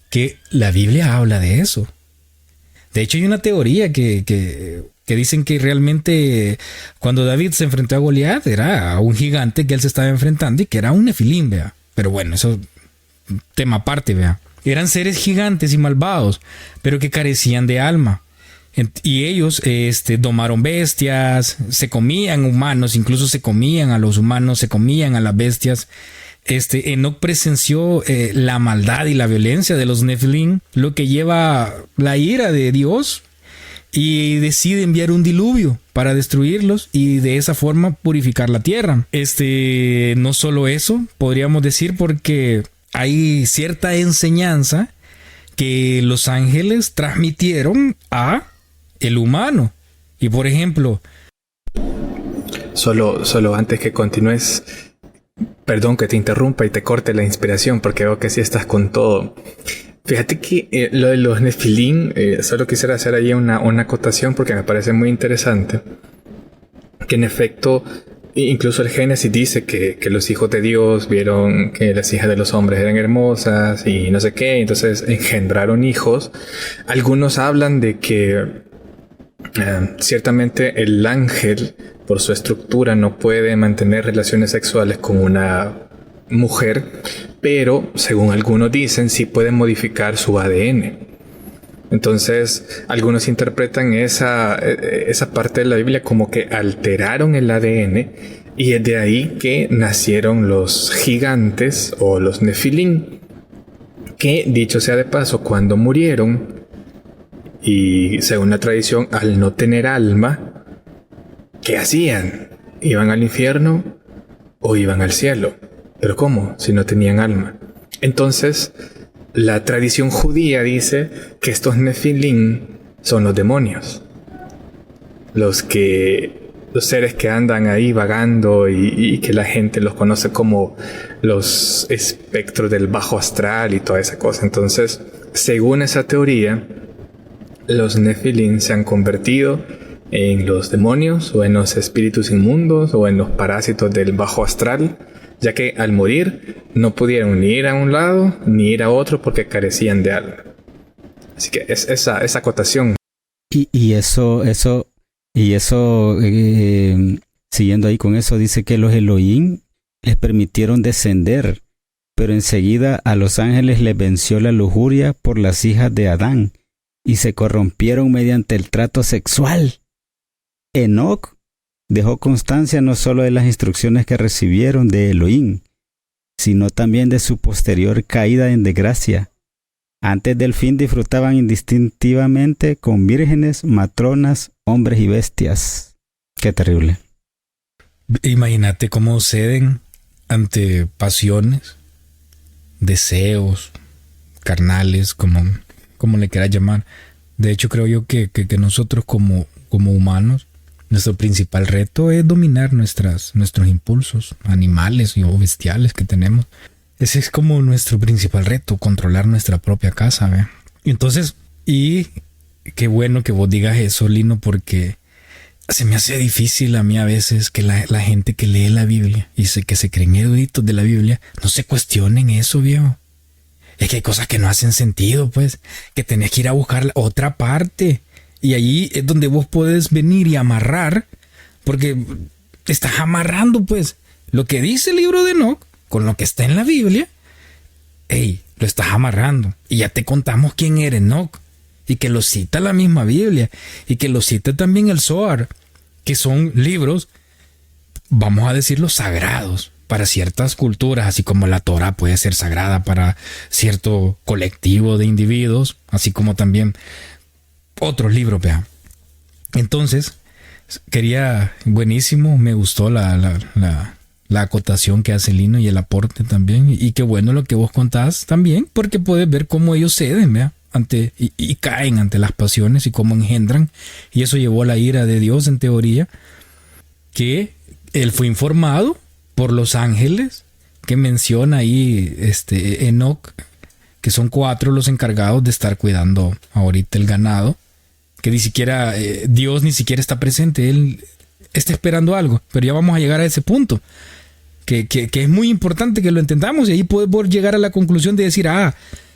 que la Biblia habla de eso. De hecho, hay una teoría que dicen que realmente cuando David se enfrentó a Goliat era un gigante que él se estaba enfrentando y que era un Nefilim, vea. Pero bueno, eso es un tema aparte, vea. Eran seres gigantes y malvados, pero que carecían de alma. Y ellos domaron bestias, se comían humanos, incluso se comían a los humanos, se comían a las bestias. Enoc presenció la maldad y la violencia de los Nefilim, lo que lleva la ira de Dios, y decide enviar un diluvio para destruirlos y de esa forma purificar la tierra. No solo eso, podríamos decir, porque hay cierta enseñanza que los ángeles transmitieron a el humano. Y por ejemplo, Solo antes que continúes, perdón que te interrumpa y te corte la inspiración, porque veo que sí estás con todo. Fíjate que lo de los Nefilim, solo quisiera hacer ahí una acotación porque me parece muy interesante. Que en efecto, incluso el Génesis dice que los hijos de Dios vieron que las hijas de los hombres eran hermosas y no sé qué, entonces engendraron hijos. Algunos hablan de que ciertamente el ángel, por su estructura, no puede mantener relaciones sexuales con una mujer, pero según algunos dicen, sí puede modificar su ADN. Entonces, algunos interpretan esa parte de la Biblia como que alteraron el ADN, y es de ahí que nacieron los gigantes o los Nefilim, que, dicho sea de paso, cuando murieron, y según la tradición, al no tener alma, ¿qué hacían? ¿Iban al infierno o iban al cielo? ¿Pero cómo? Si no tenían alma. Entonces, la tradición judía dice que estos Nefilim son los demonios. Los seres que andan ahí vagando y que la gente los conoce como los espectros del bajo astral y toda esa cosa. Entonces, según esa teoría, los Nefilim se han convertido en los demonios o en los espíritus inmundos o en los parásitos del bajo astral, ya que al morir no pudieron ni ir a un lado ni ir a otro porque carecían de alma. Así que es esa acotación. Y eso, siguiendo ahí con eso, dice que los Elohim les permitieron descender, pero enseguida a los ángeles les venció la lujuria por las hijas de Adán, y se corrompieron mediante el trato sexual. Enoc dejó constancia no solo de las instrucciones que recibieron de Elohim, sino también de su posterior caída en desgracia. Antes del fin disfrutaban indistintivamente con vírgenes, matronas, hombres y bestias. Qué terrible. Imagínate cómo ceden ante pasiones, deseos carnales, como le quieras llamar. De hecho, creo yo que nosotros como humanos, nuestro principal reto es dominar nuestros impulsos animales o bestiales que tenemos. Ese es como nuestro principal reto, controlar nuestra propia casa, ¿ve? Entonces, y qué bueno que vos digas eso, Lino, porque se me hace difícil a mí a veces que la gente que lee la Biblia y que se creen eruditos de la Biblia no se cuestionen eso, viejo. Es que hay cosas que no hacen sentido, pues, que tenés que ir a buscar otra parte. Y ahí es donde vos podés venir y amarrar, porque estás amarrando, pues, lo que dice el libro de Enoc con lo que está en la Biblia. Lo estás amarrando. Y ya te contamos quién era Enoc, y que lo cita la misma Biblia, y que lo cita también el Zohar, que son libros, vamos a decirlo, sagrados para ciertas culturas, así como la Torah puede ser sagrada para cierto colectivo de individuos, así como también otros libros, vea. Entonces, buenísimo, me gustó la acotación que hace Lino y el aporte también, y qué bueno lo que vos contás también, porque puedes ver cómo ellos ceden, vea, y caen ante las pasiones y cómo engendran, y eso llevó a la ira de Dios en teoría, que él fue informado por los ángeles que menciona ahí Enoc, que son 4 los encargados de estar cuidando ahorita el ganado, que ni siquiera Dios ni siquiera está presente, él está esperando algo, pero ya vamos a llegar a ese punto que es muy importante que lo entendamos, y ahí podemos llegar a la conclusión de decir,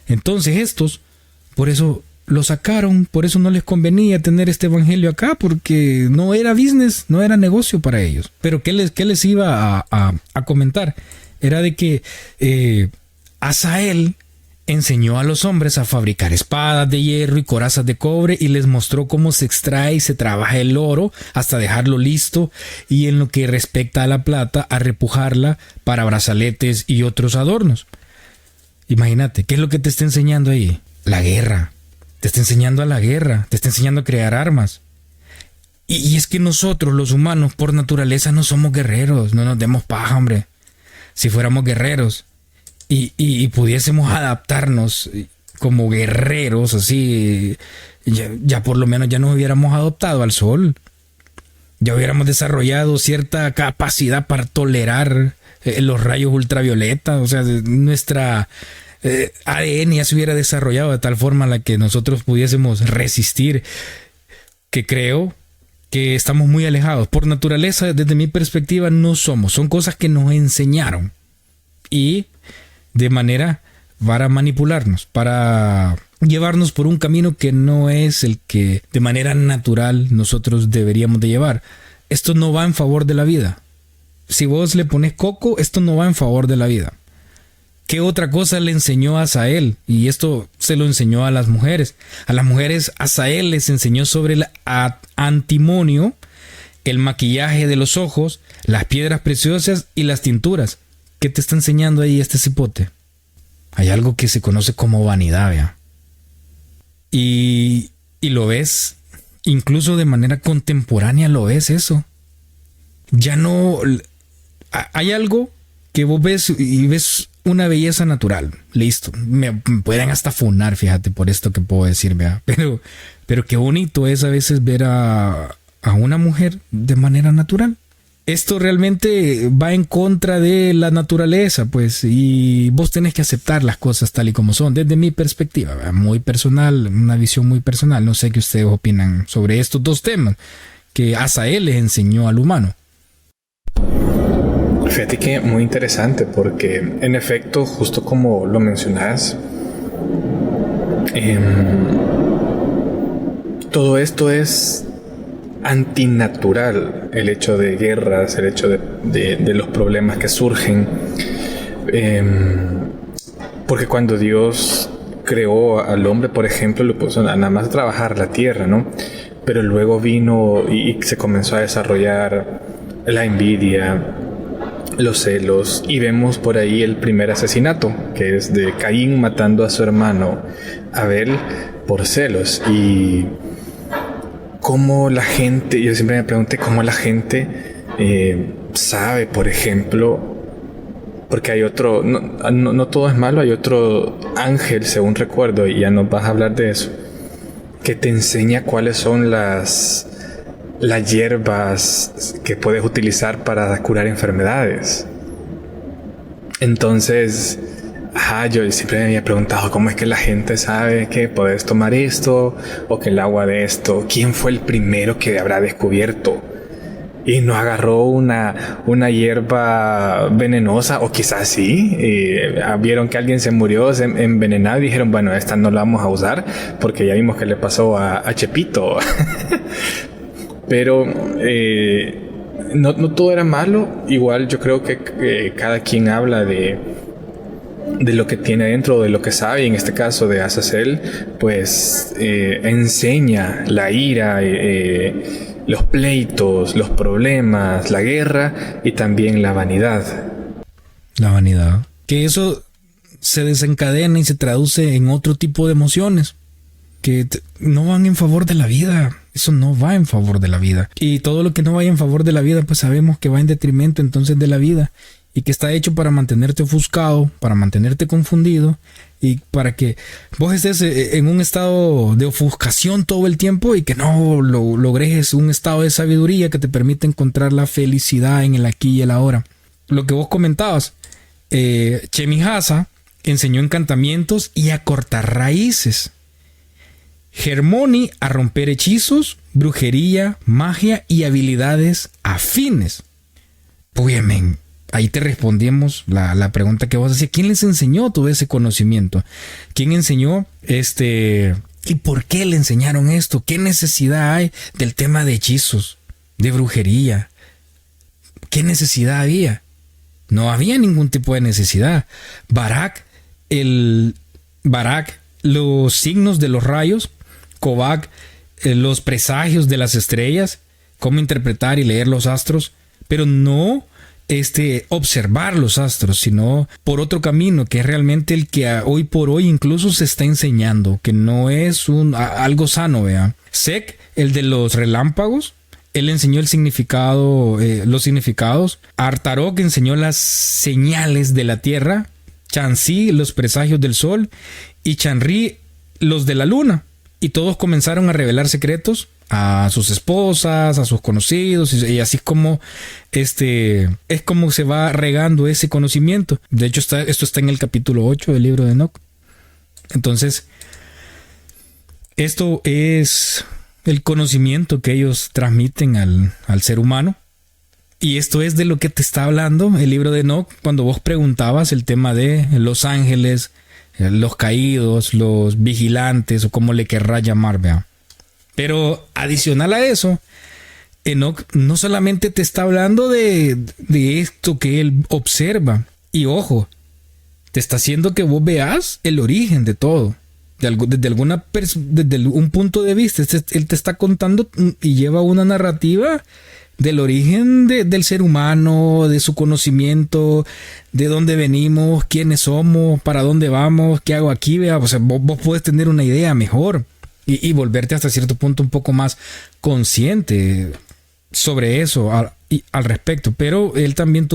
entonces estos, por eso lo sacaron, por eso no les convenía tener este evangelio acá, porque no era business, no era negocio para ellos. Pero ¿qué les iba a comentar? Era de que Asael enseñó a los hombres a fabricar espadas de hierro y corazas de cobre, y les mostró cómo se extrae y se trabaja el oro hasta dejarlo listo, y en lo que respecta a la plata, a repujarla para brazaletes y otros adornos. Imagínate, ¿qué es lo que te está enseñando ahí? La guerra. Te está enseñando a la guerra, te está enseñando a crear armas. Y es que nosotros, los humanos, por naturaleza no somos guerreros, no nos demos paja, hombre. Si fuéramos guerreros y pudiésemos adaptarnos como guerreros, así, ya por lo menos ya nos hubiéramos adoptado al sol. Ya hubiéramos desarrollado cierta capacidad para tolerar los rayos ultravioleta, o sea, nuestra ADN ya se hubiera desarrollado de tal forma en la que nosotros pudiésemos resistir, que creo que estamos muy alejados. Por naturaleza, desde mi perspectiva, no somos. Son cosas que nos enseñaron, y de manera para manipularnos, para llevarnos por un camino que no es el que de manera natural nosotros deberíamos de llevar. Esto no va en favor de la vida. Si vos le pones coco, esto no va en favor de la vida. ¿Qué otra cosa le enseñó a Asael? Y esto se lo enseñó a las mujeres. A las mujeres Asael les enseñó sobre el antimonio, el maquillaje de los ojos, las piedras preciosas y las tinturas. ¿Qué te está enseñando ahí este cipote? Hay algo que se conoce como vanidad, ¿vea? Y lo ves, incluso de manera contemporánea lo ves eso. Ya no... Hay algo que vos ves y ves una belleza natural. Listo. Me pueden hasta funar, fíjate, por esto que puedo decir, ¿vea? Pero qué bonito es a veces ver a una mujer de manera natural. Esto realmente va en contra de la naturaleza, pues, y vos tenés que aceptar las cosas tal y como son, desde mi perspectiva, ¿verdad? Muy personal, una visión muy personal. No sé qué ustedes opinan sobre estos dos temas que Asael les enseñó al humano. Fíjate que muy interesante, porque en efecto, justo como lo mencionas, todo esto es antinatural, el hecho de guerras, el hecho de los problemas que surgen, Porque cuando Dios creó al hombre, por ejemplo, lo puso nada más a trabajar la tierra, ¿no? Pero luego vino y se comenzó a desarrollar la envidia, los celos, y vemos por ahí el primer asesinato, que es de Caín matando a su hermano Abel por celos. Y cómo la gente, yo siempre me pregunté cómo la gente sabe, por ejemplo, porque hay otro, no todo es malo, hay otro ángel, según recuerdo, y ya nos vas a hablar de eso, que te enseña cuáles son las hierbas que puedes utilizar para curar enfermedades. Entonces, yo siempre me había preguntado cómo es que la gente sabe que puedes tomar esto o que el agua de esto. ¿Quién fue el primero que habrá descubierto? Y no agarró una hierba venenosa, o quizás sí, vieron que alguien se murió envenenado y dijeron, bueno, esta no la vamos a usar porque ya vimos que le pasó a Chepito. Pero no todo era malo. Igual yo creo que cada quien habla de lo que tiene dentro, de lo que sabe, y en este caso de Azazel, pues enseña la ira, los pleitos, los problemas, la guerra y también la vanidad. La vanidad. Que eso se desencadena y se traduce en otro tipo de emociones que no van en favor de la vida. Eso no va en favor de la vida. Y todo lo que no vaya en favor de la vida, pues sabemos que va en detrimento entonces de la vida, y que está hecho para mantenerte ofuscado, para mantenerte confundido, y para que vos estés en un estado de ofuscación todo el tiempo y que no logres un estado de sabiduría que te permita encontrar la felicidad en el aquí y el ahora. Lo que vos comentabas, Chemihasa enseñó encantamientos y a cortar raíces. Hermione a romper hechizos, brujería, magia y habilidades afines. Pues, ahí te respondimos la pregunta que vos hacías. ¿Quién les enseñó todo ese conocimiento? ¿Quién enseñó y por qué le enseñaron esto? ¿Qué necesidad hay del tema de hechizos, de brujería? ¿Qué necesidad había? No había ningún tipo de necesidad. Barak, los signos de los rayos, Kobak, los presagios de las estrellas, cómo interpretar y leer los astros, pero no observar los astros, sino por otro camino, que es realmente el que hoy por hoy incluso se está enseñando, que no es algo sano, vea. Sek, el de los relámpagos, él enseñó el significado, los significados. Artarok enseñó las señales de la tierra. Chansi, los presagios del sol, y Chanri, los de la luna. Y todos comenzaron a revelar secretos a sus esposas, a sus conocidos, y así como es como se va regando ese conocimiento. De hecho, esto está en el capítulo 8 del libro de Enoc. Entonces, esto es el conocimiento que ellos transmiten al ser humano. Y esto es de lo que te está hablando el libro de Enoc cuando vos preguntabas el tema de los ángeles, los caídos, los vigilantes, o como le querrás llamar, vea. Pero adicional a eso, Enoc no solamente te está hablando de esto que él observa, y ojo, te está haciendo que vos veas el origen de todo. Desde un punto de vista, él te está contando y lleva una narrativa del origen del ser humano, de su conocimiento, de dónde venimos, quiénes somos, para dónde vamos, qué hago aquí, vea. O sea, vos puedes tener una idea mejor y volverte hasta cierto punto un poco más consciente sobre eso al respecto. Pero él también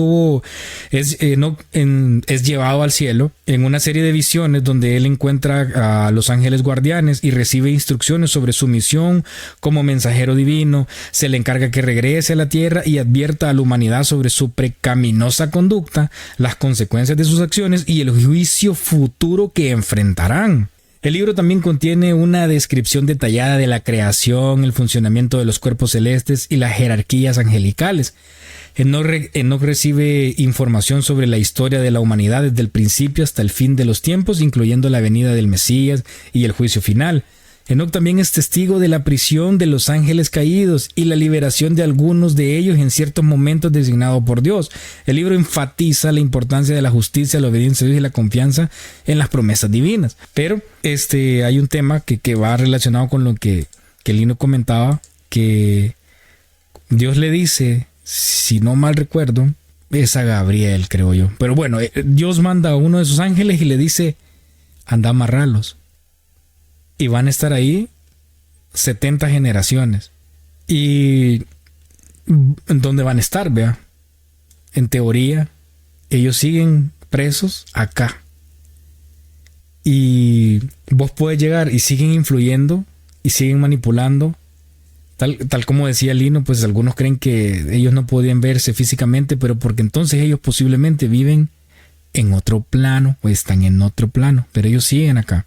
es llevado al cielo en una serie de visiones donde él encuentra a los ángeles guardianes y recibe instrucciones sobre su misión como mensajero divino. Se le encarga que regrese a la tierra y advierta a la humanidad sobre su pecaminosa conducta, las consecuencias de sus acciones y el juicio futuro que enfrentarán. El libro también contiene una descripción detallada de la creación, el funcionamiento de los cuerpos celestes y las jerarquías angelicales. Enoc recibe información sobre la historia de la humanidad desde el principio hasta el fin de los tiempos, incluyendo la venida del Mesías y el juicio final. Enoc también es testigo de la prisión de los ángeles caídos y la liberación de algunos de ellos en ciertos momentos designados por Dios. El libro enfatiza la importancia de la justicia, la obediencia a Dios y la confianza en las promesas divinas. Pero hay un tema que va relacionado con lo que Lino comentaba, que Dios le dice, si no mal recuerdo, es a Gabriel, creo yo. Pero bueno, Dios manda a uno de sus ángeles y le dice, anda a amarrarlos. Y van a estar ahí 70 generaciones. ¿Y dónde van a estar, vea? En teoría, ellos siguen presos acá. Y vos puedes llegar y siguen influyendo y siguen manipulando. Tal como decía Lino, pues algunos creen que ellos no podían verse físicamente, pero porque entonces ellos posiblemente viven en otro plano o están en otro plano, pero ellos siguen acá.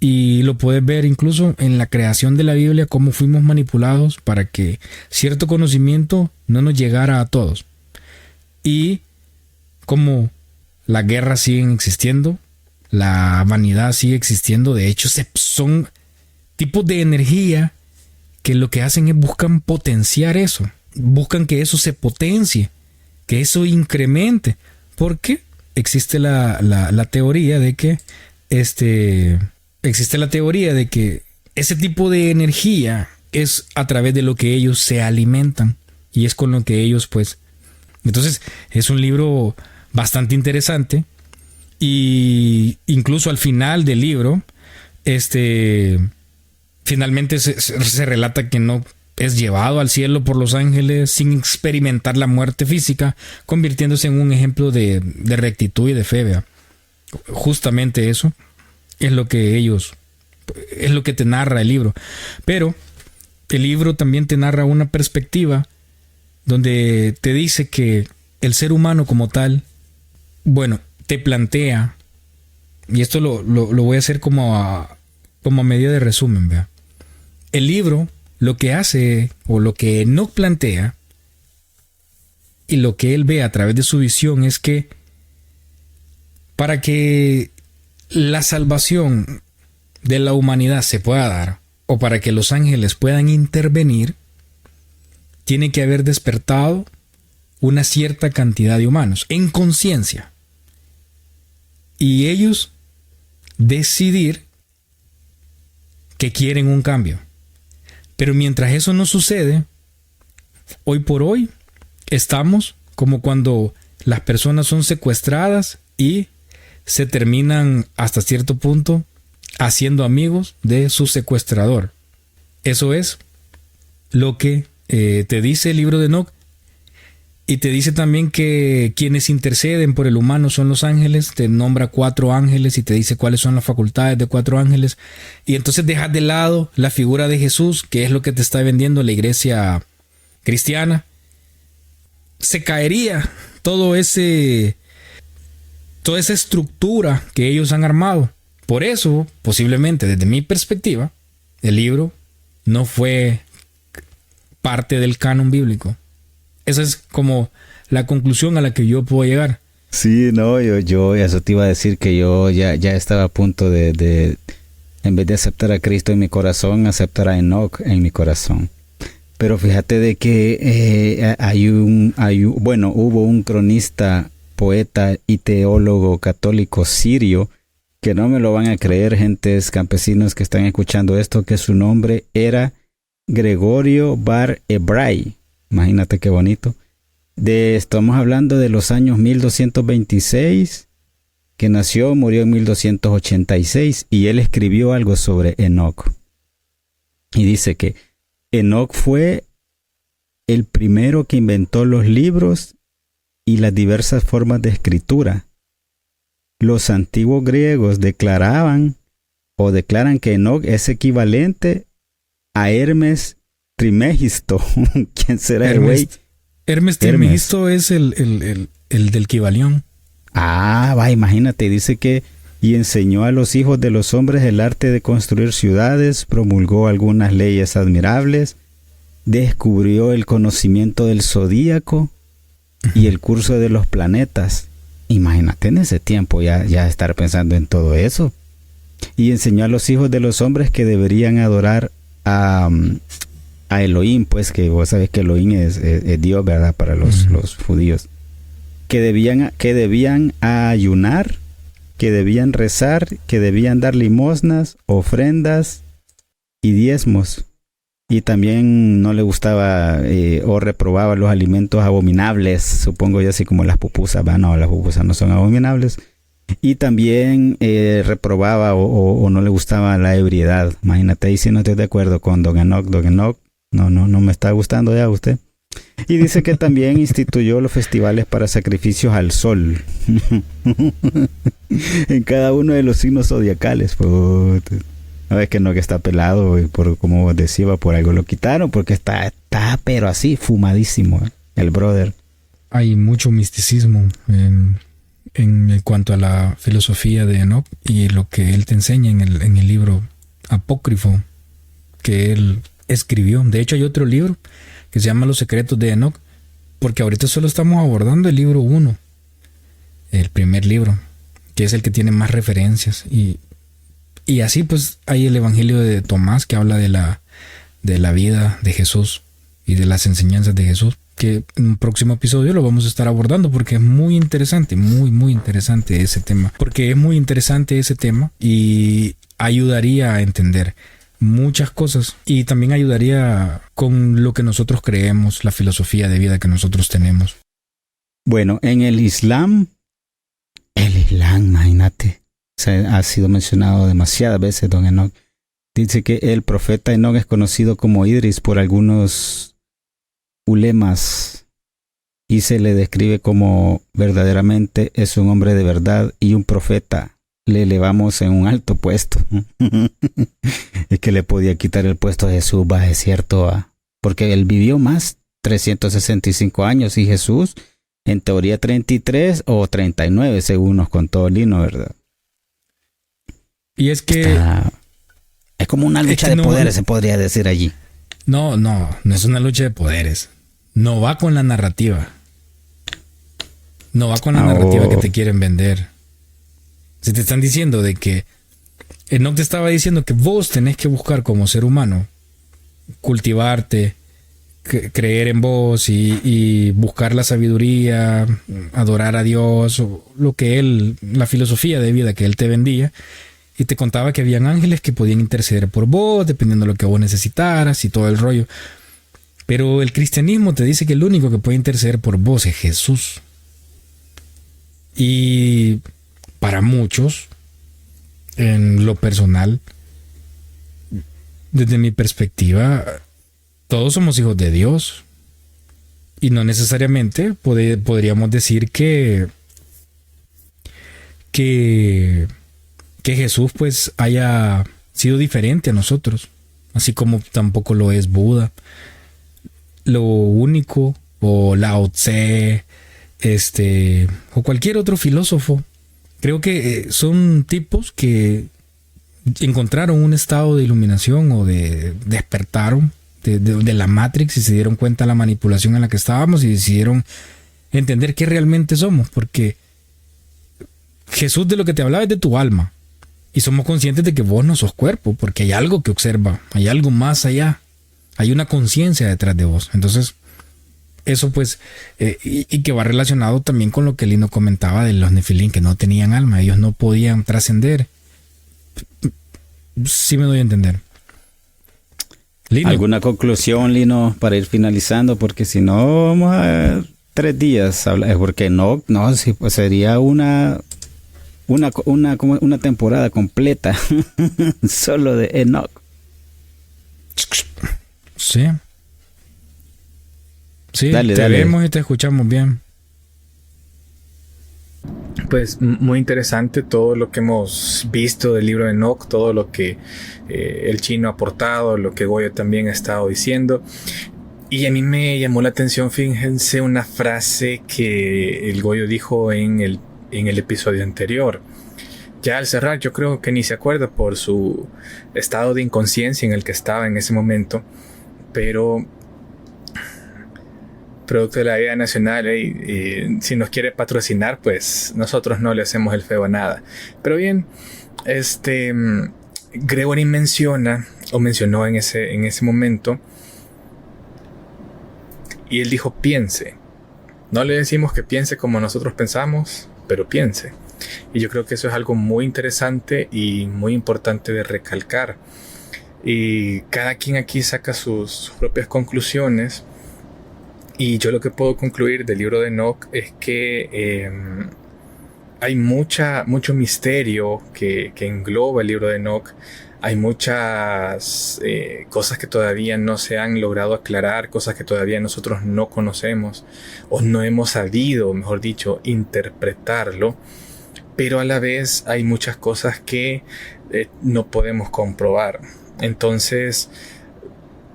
Y lo puedes ver incluso en la creación de la Biblia, cómo fuimos manipulados para que cierto conocimiento no nos llegara a todos. Y cómo las guerras siguen existiendo, la vanidad sigue existiendo. De hecho, son tipos de energía que lo que hacen es buscan potenciar eso. Buscan que eso se potencie, que eso incremente. Porque existe la teoría de que existe la teoría de que ese tipo de energía es a través de lo que ellos se alimentan y es con lo que ellos pues... Entonces es un libro bastante interesante y incluso al final del libro finalmente se relata que no es llevado al cielo por los ángeles sin experimentar la muerte física, convirtiéndose en un ejemplo de rectitud y de fe, ¿vea? Justamente eso es lo que te narra el libro. Pero el libro también te narra una perspectiva donde te dice que el ser humano como tal, bueno, te plantea, y esto lo voy a hacer como a medida de resumen, ¿vea? El libro lo que hace, o lo que Enoc plantea, y lo que él ve a través de su visión, es que para que la salvación de la humanidad se pueda dar, o para que los ángeles puedan intervenir, tiene que haber despertado una cierta cantidad de humanos en conciencia, y ellos decidir que quieren un cambio. Pero mientras eso no sucede, hoy por hoy estamos como cuando las personas son secuestradas y se terminan hasta cierto punto haciendo amigos de su secuestrador. Eso es lo que te dice el libro de Enoc. Y te dice también que quienes interceden por el humano son los ángeles. Te nombra 4 ángeles y te dice cuáles son las facultades de 4 ángeles. Y entonces dejas de lado la figura de Jesús, que es lo que te está vendiendo la iglesia cristiana. Se caería toda esa estructura que ellos han armado. Por eso, posiblemente desde mi perspectiva, el libro no fue parte del canon bíblico. Esa es como la conclusión a la que yo puedo llegar. Sí, no, yo eso te iba a decir, que yo ya estaba a punto de en vez de aceptar a Cristo en mi corazón, aceptar a Enoc en mi corazón. Pero fíjate de que hubo un cronista, poeta y teólogo católico sirio, que no me lo van a creer, gentes campesinos que están escuchando esto, que su nombre era Gregorio Bar Hebrai. Imagínate qué bonito. Estamos hablando de los años 1226, que nació, murió en 1286, y él escribió algo sobre Enoc. Y dice que Enoc fue el primero que inventó los libros y las diversas formas de escritura. Los antiguos griegos declaran que Enoc es equivalente a Hermes Trismegisto. ¿Quién será el güey? Hermes Trismegisto es el del Kybalión. Va, imagínate, dice que y enseñó a los hijos de los hombres el arte de construir ciudades, promulgó algunas leyes admirables, descubrió el conocimiento del zodíaco y el curso de los planetas. Imagínate en ese tiempo ya estar pensando en todo eso. Y enseñó a los hijos de los hombres que deberían adorar a Elohim, pues que vos sabés que Elohim es Dios, ¿verdad? Para los judíos. Que debían ayunar, que debían rezar, que debían dar limosnas, ofrendas y diezmos. Y también no le gustaba o reprobaba los alimentos abominables, supongo yo, así como las pupusas. No, las pupusas no son abominables. Y también reprobaba o no le gustaba la ebriedad. Imagínate, ahí si no estoy de acuerdo con Don Enoch. No me está gustando ya usted. Y dice que también instituyó los festivales para sacrificios al sol. En cada uno de los signos zodiacales. No es que no, que está pelado, y por como decía, por algo lo quitaron, porque está pero así, fumadísimo, el brother. Hay mucho misticismo en cuanto a la filosofía de Enoch y lo que él te enseña en el libro apócrifo que él escribió. De hecho, hay otro libro que se llama Los secretos de Enoch, porque ahorita solo estamos abordando el libro 1, el primer libro, que es el que tiene más referencias. Y así pues hay el Evangelio de Tomás, que habla de la vida de Jesús y de las enseñanzas de Jesús, que en un próximo episodio lo vamos a estar abordando, porque es muy interesante, muy interesante ese tema. Porque es muy interesante ese tema y ayudaría a entender muchas cosas, y también ayudaría con lo que nosotros creemos, la filosofía de vida que nosotros tenemos. Bueno, en el Islam, imagínate, ha sido mencionado demasiadas veces Don Enoch. Dice que el profeta Enoch es conocido como Idris por algunos ulemas y se le describe como verdaderamente es un hombre de verdad y un profeta. Le elevamos en un alto puesto. Es que le podía quitar el puesto a Jesús, es cierto, porque él vivió más, 365 años, y Jesús, en teoría 33 o 39, según nos contó Lino, ¿verdad? Y es que... es como una lucha de poderes, se podría decir allí. No es una lucha de poderes. No va con la narrativa. No va con la narrativa que te quieren vender. Si te están diciendo de que Enoch te estaba diciendo que vos tenés que buscar como ser humano, cultivarte, creer en vos y buscar la sabiduría, adorar a Dios, o lo que la filosofía de vida que él te vendía, y te contaba que habían ángeles que podían interceder por vos, dependiendo de lo que vos necesitaras y todo el rollo. Pero el cristianismo te dice que el único que puede interceder por vos es Jesús. Y para muchos, en lo personal, desde mi perspectiva, todos somos hijos de Dios. Y no necesariamente podríamos decir que Jesús pues haya sido diferente a nosotros, así como tampoco lo es Buda. Lo único, o Lao Tse, o cualquier otro filósofo, creo que son tipos que encontraron un estado de iluminación o despertaron de la Matrix y se dieron cuenta de la manipulación en la que estábamos y decidieron entender qué realmente somos, porque Jesús de lo que te hablaba es de tu alma, y somos conscientes de que vos no sos cuerpo, porque hay algo que observa, hay algo más allá, hay una conciencia detrás de vos. Entonces eso pues, y que va relacionado también con lo que Lino comentaba de los Nefilim, que no tenían alma, ellos no podían trascender. Sí me doy a entender. Lino. ¿Alguna conclusión, Lino, para ir finalizando? Porque si no, vamos a 3 días, porque no, sí, pues sería una temporada completa solo de Enoch. Sí. Sí, dale. Vemos y te escuchamos bien. Pues muy interesante todo lo que hemos visto del libro de Enoch, todo lo que el chino ha aportado, lo que Goyo también ha estado diciendo. Y a mí me llamó la atención, fíjense, una frase que el Goyo dijo en el episodio anterior. Ya al cerrar, yo creo que ni se acuerda por su estado de inconsciencia en el que estaba en ese momento, pero producto de la idea nacional, y si nos quiere patrocinar, pues nosotros no le hacemos el feo a nada. Pero bien, Gregory mencionó en ese momento, y él dijo: piense. No le decimos que piense como nosotros pensamos, pero piense. Y yo creo que eso es algo muy interesante y muy importante de recalcar. Y cada quien aquí saca sus propias conclusiones. Y yo lo que puedo concluir del libro de Enoc es que hay mucho misterio que engloba el libro de Enoc. Hay muchas cosas que todavía no se han logrado aclarar, cosas que todavía nosotros no conocemos o no hemos sabido, mejor dicho, interpretarlo. Pero a la vez hay muchas cosas que no podemos comprobar. Entonces,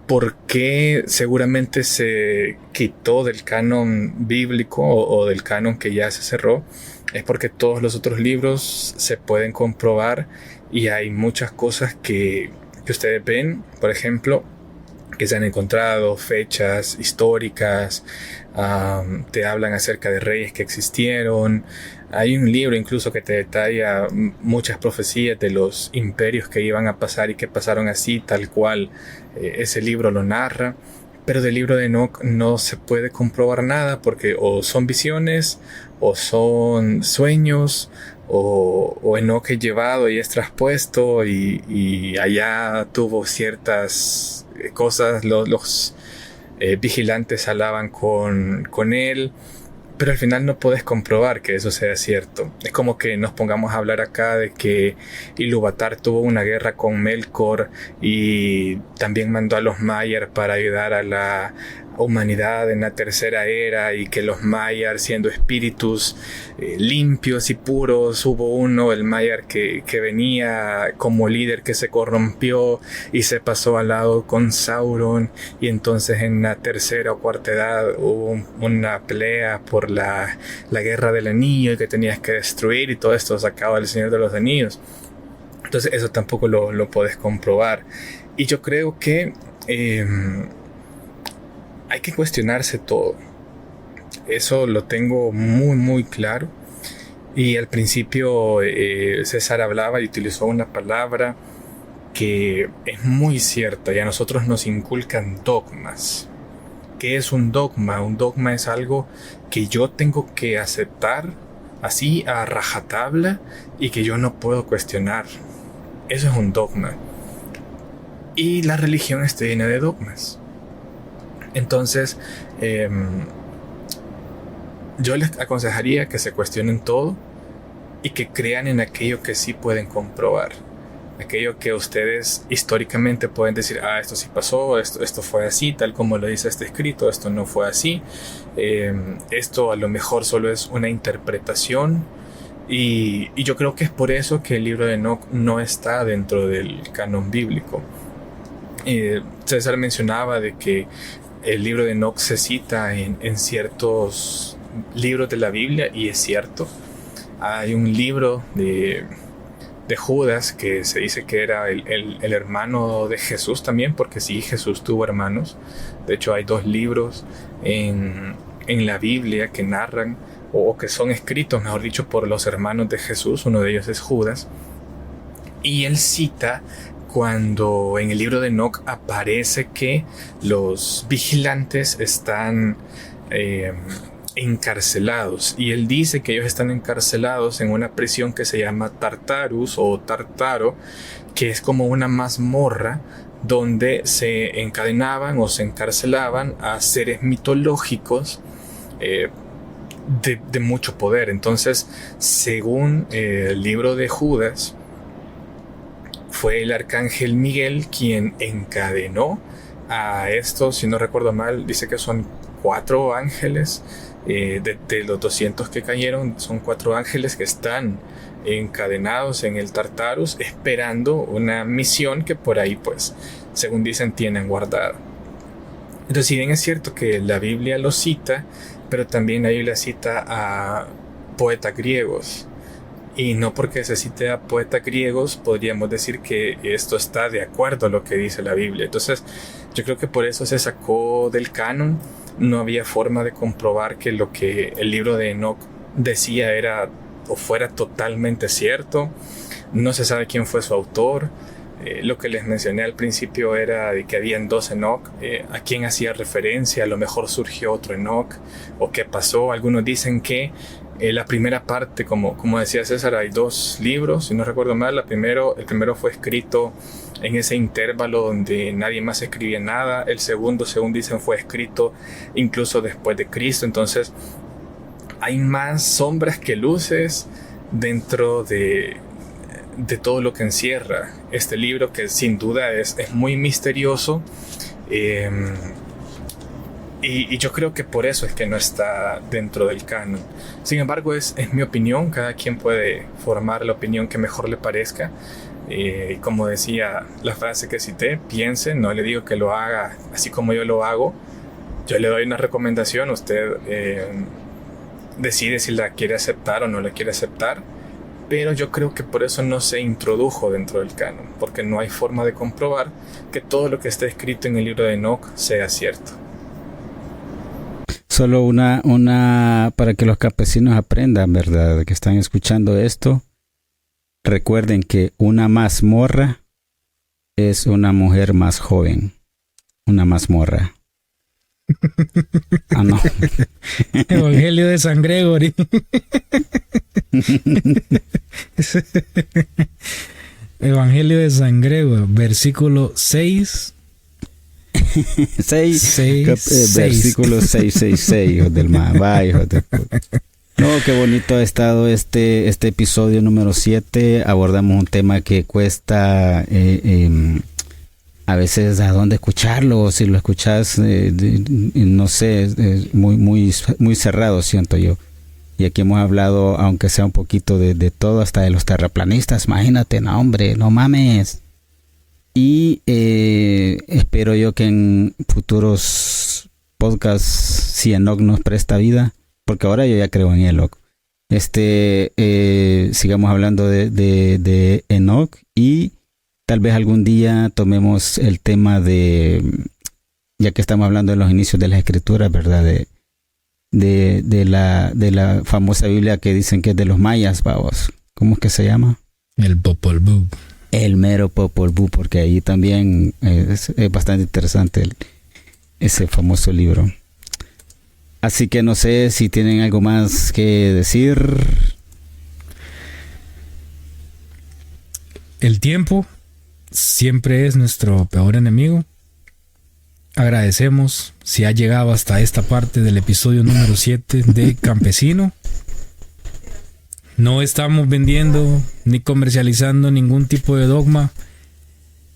¿por qué seguramente se quitó del canon bíblico o del canon que ya se cerró? Es porque todos los otros libros se pueden comprobar y hay muchas cosas que ustedes ven, por ejemplo, que se han encontrado, fechas históricas, te hablan acerca de reyes que existieron. Hay un libro incluso que te detalla muchas profecías de los imperios que iban a pasar y que pasaron así, tal cual ese libro lo narra. Pero del libro de Enoc no se puede comprobar nada porque o son visiones o son sueños o Enoc es llevado y es traspuesto y allá tuvo ciertas cosas, los vigilantes hablaban con él, pero al final no puedes comprobar que eso sea cierto. Es como que nos pongamos a hablar acá de que Ilúvatar tuvo una guerra con Melkor y también mandó a los Maiar para ayudar a la humanidad en la tercera era, y que los Maiar, siendo espíritus limpios y puros, hubo uno, el Maiar que venía como líder, que se corrompió y se pasó al lado con Sauron, y entonces en la tercera o cuarta edad hubo una pelea por la guerra del anillo y que tenías que destruir, y todo esto sacado del Señor de los Anillos. Entonces eso tampoco lo puedes comprobar. Y yo creo que hay que cuestionarse todo. Eso lo tengo muy muy claro. Y al principio César hablaba y utilizó una palabra que es muy cierta, y a nosotros nos inculcan dogmas. ¿Qué es un dogma? Un dogma es algo que yo tengo que aceptar así a rajatabla y que yo no puedo cuestionar. Eso es un dogma. Y la religión está llena de dogmas. Entonces, yo les aconsejaría que se cuestionen todo y que crean en aquello que sí pueden comprobar. Aquello que ustedes históricamente pueden decir: esto sí pasó, esto fue así, tal como lo dice este escrito, esto no fue así. Esto a lo mejor solo es una interpretación. Y yo creo que es por eso que el libro de Enoc no está dentro del canon bíblico. César mencionaba de que el libro de Enoc se cita en ciertos libros de la Biblia, y es cierto. Hay un libro de Judas que se dice que era el hermano de Jesús también, porque sí, Jesús tuvo hermanos. De hecho, hay 2 libros en la Biblia que narran o que son escritos, mejor dicho, por los hermanos de Jesús. Uno de ellos es Judas, y él cita cuando en el libro de Enoc aparece que los vigilantes están encarcelados, y él dice que ellos están encarcelados en una prisión que se llama Tartarus o Tartaro, que es como una mazmorra donde se encadenaban o se encarcelaban a seres mitológicos de mucho poder. Entonces, según el libro de Judas, fue el arcángel Miguel quien encadenó a estos, si no recuerdo mal, dice que son 4 ángeles. De los 200 que cayeron, son 4 ángeles que están encadenados en el Tartarus esperando una misión que por ahí, pues, según dicen, tienen guardada. Entonces, si bien es cierto que la Biblia lo cita, pero también la Biblia cita a poetas griegos, y no porque se cite a poetas griegos podríamos decir que esto está de acuerdo a lo que dice la Biblia. Entonces, yo creo que por eso se sacó del canon. No había forma de comprobar que lo que el libro de Enoc decía era o fuera totalmente cierto. no se sabe quién fue su autor. Lo que les mencioné al principio era de que habían 2 Enoch. ¿A quién hacía referencia? A lo mejor surgió otro Enoch, o qué pasó. Algunos dicen que la primera parte, como decía César, hay 2 libros, si no recuerdo mal. El primero fue escrito en ese intervalo donde nadie más escribía nada. El segundo, según dicen, fue escrito incluso después de Cristo. Entonces hay más sombras que luces dentro de todo lo que encierra este libro, que sin duda es muy misterioso, y yo creo que por eso es que no está dentro del canon. Sin embargo, es mi opinión. Cada quien puede formar la opinión que mejor le parezca. Como decía la frase que cité, piense, no le digo que lo haga así como yo lo hago. Yo le doy una recomendación, usted decide si la quiere aceptar o no la quiere aceptar. Pero yo creo que por eso no se introdujo dentro del canon, porque no hay forma de comprobar que todo lo que está escrito en el libro de Enoch sea cierto. Solo una para que los campesinos aprendan, ¿verdad? Que están escuchando esto. Recuerden que una mazmorra es una mujer más joven. Una mazmorra. Ah, no. Evangelio de San Gregory. Evangelio de San Gregorio, versículo 6. Versículo 666, hijos del mar. Va, hijos de puta. No, qué bonito ha estado este episodio número 7. Abordamos un tema que cuesta a veces a dónde escucharlo. Si lo escuchas, no sé, muy cerrado, siento yo. Y aquí hemos hablado, aunque sea un poquito de todo, hasta de los terraplanistas. Imagínate, no, hombre, no mames. Y espero yo que en futuros podcasts, si Enoch nos presta vida, porque ahora yo ya creo en Enoch, sigamos hablando de Enoch, y tal vez algún día tomemos el tema ya que estamos hablando de los inicios de la escritura, ¿verdad? De la famosa Biblia que dicen que es de los mayas, vamos. ¿Cómo es que se llama? El Popol Vuh. El mero Popol Vuh, porque ahí también es bastante interesante ese famoso libro. Así que no sé si tienen algo más que decir. El tiempo siempre es nuestro peor enemigo. Agradecemos si ha llegado hasta esta parte del episodio número 7 de Campesino. No estamos vendiendo ni comercializando ningún tipo de dogma.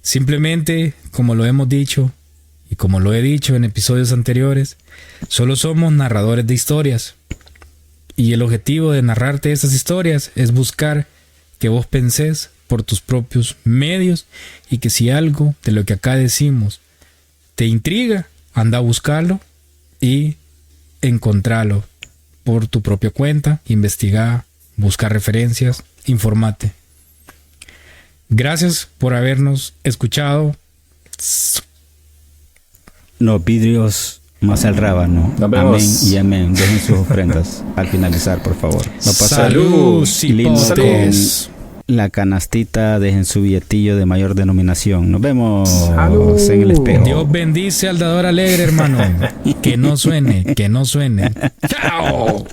Simplemente, como lo hemos dicho y como lo he dicho en episodios anteriores, solo somos narradores de historias. Y el objetivo de narrarte estas historias es buscar que vos pensés por tus propios medios, y que si algo de lo que acá decimos te intriga, anda a buscarlo y encontrarlo por tu propia cuenta, investigar, buscar referencias, informate. Gracias por habernos escuchado. No vidrios más el rábano. Amén y amén. Dejen sus ofrendas al finalizar, por favor. No pasa. Salud, lindo con la canastita. Dejen su billetillo de mayor denominación. Nos vemos. Salud. En el espejo. Dios bendice al dador alegre, hermano. Que no suene, que no suene. ¡Chao!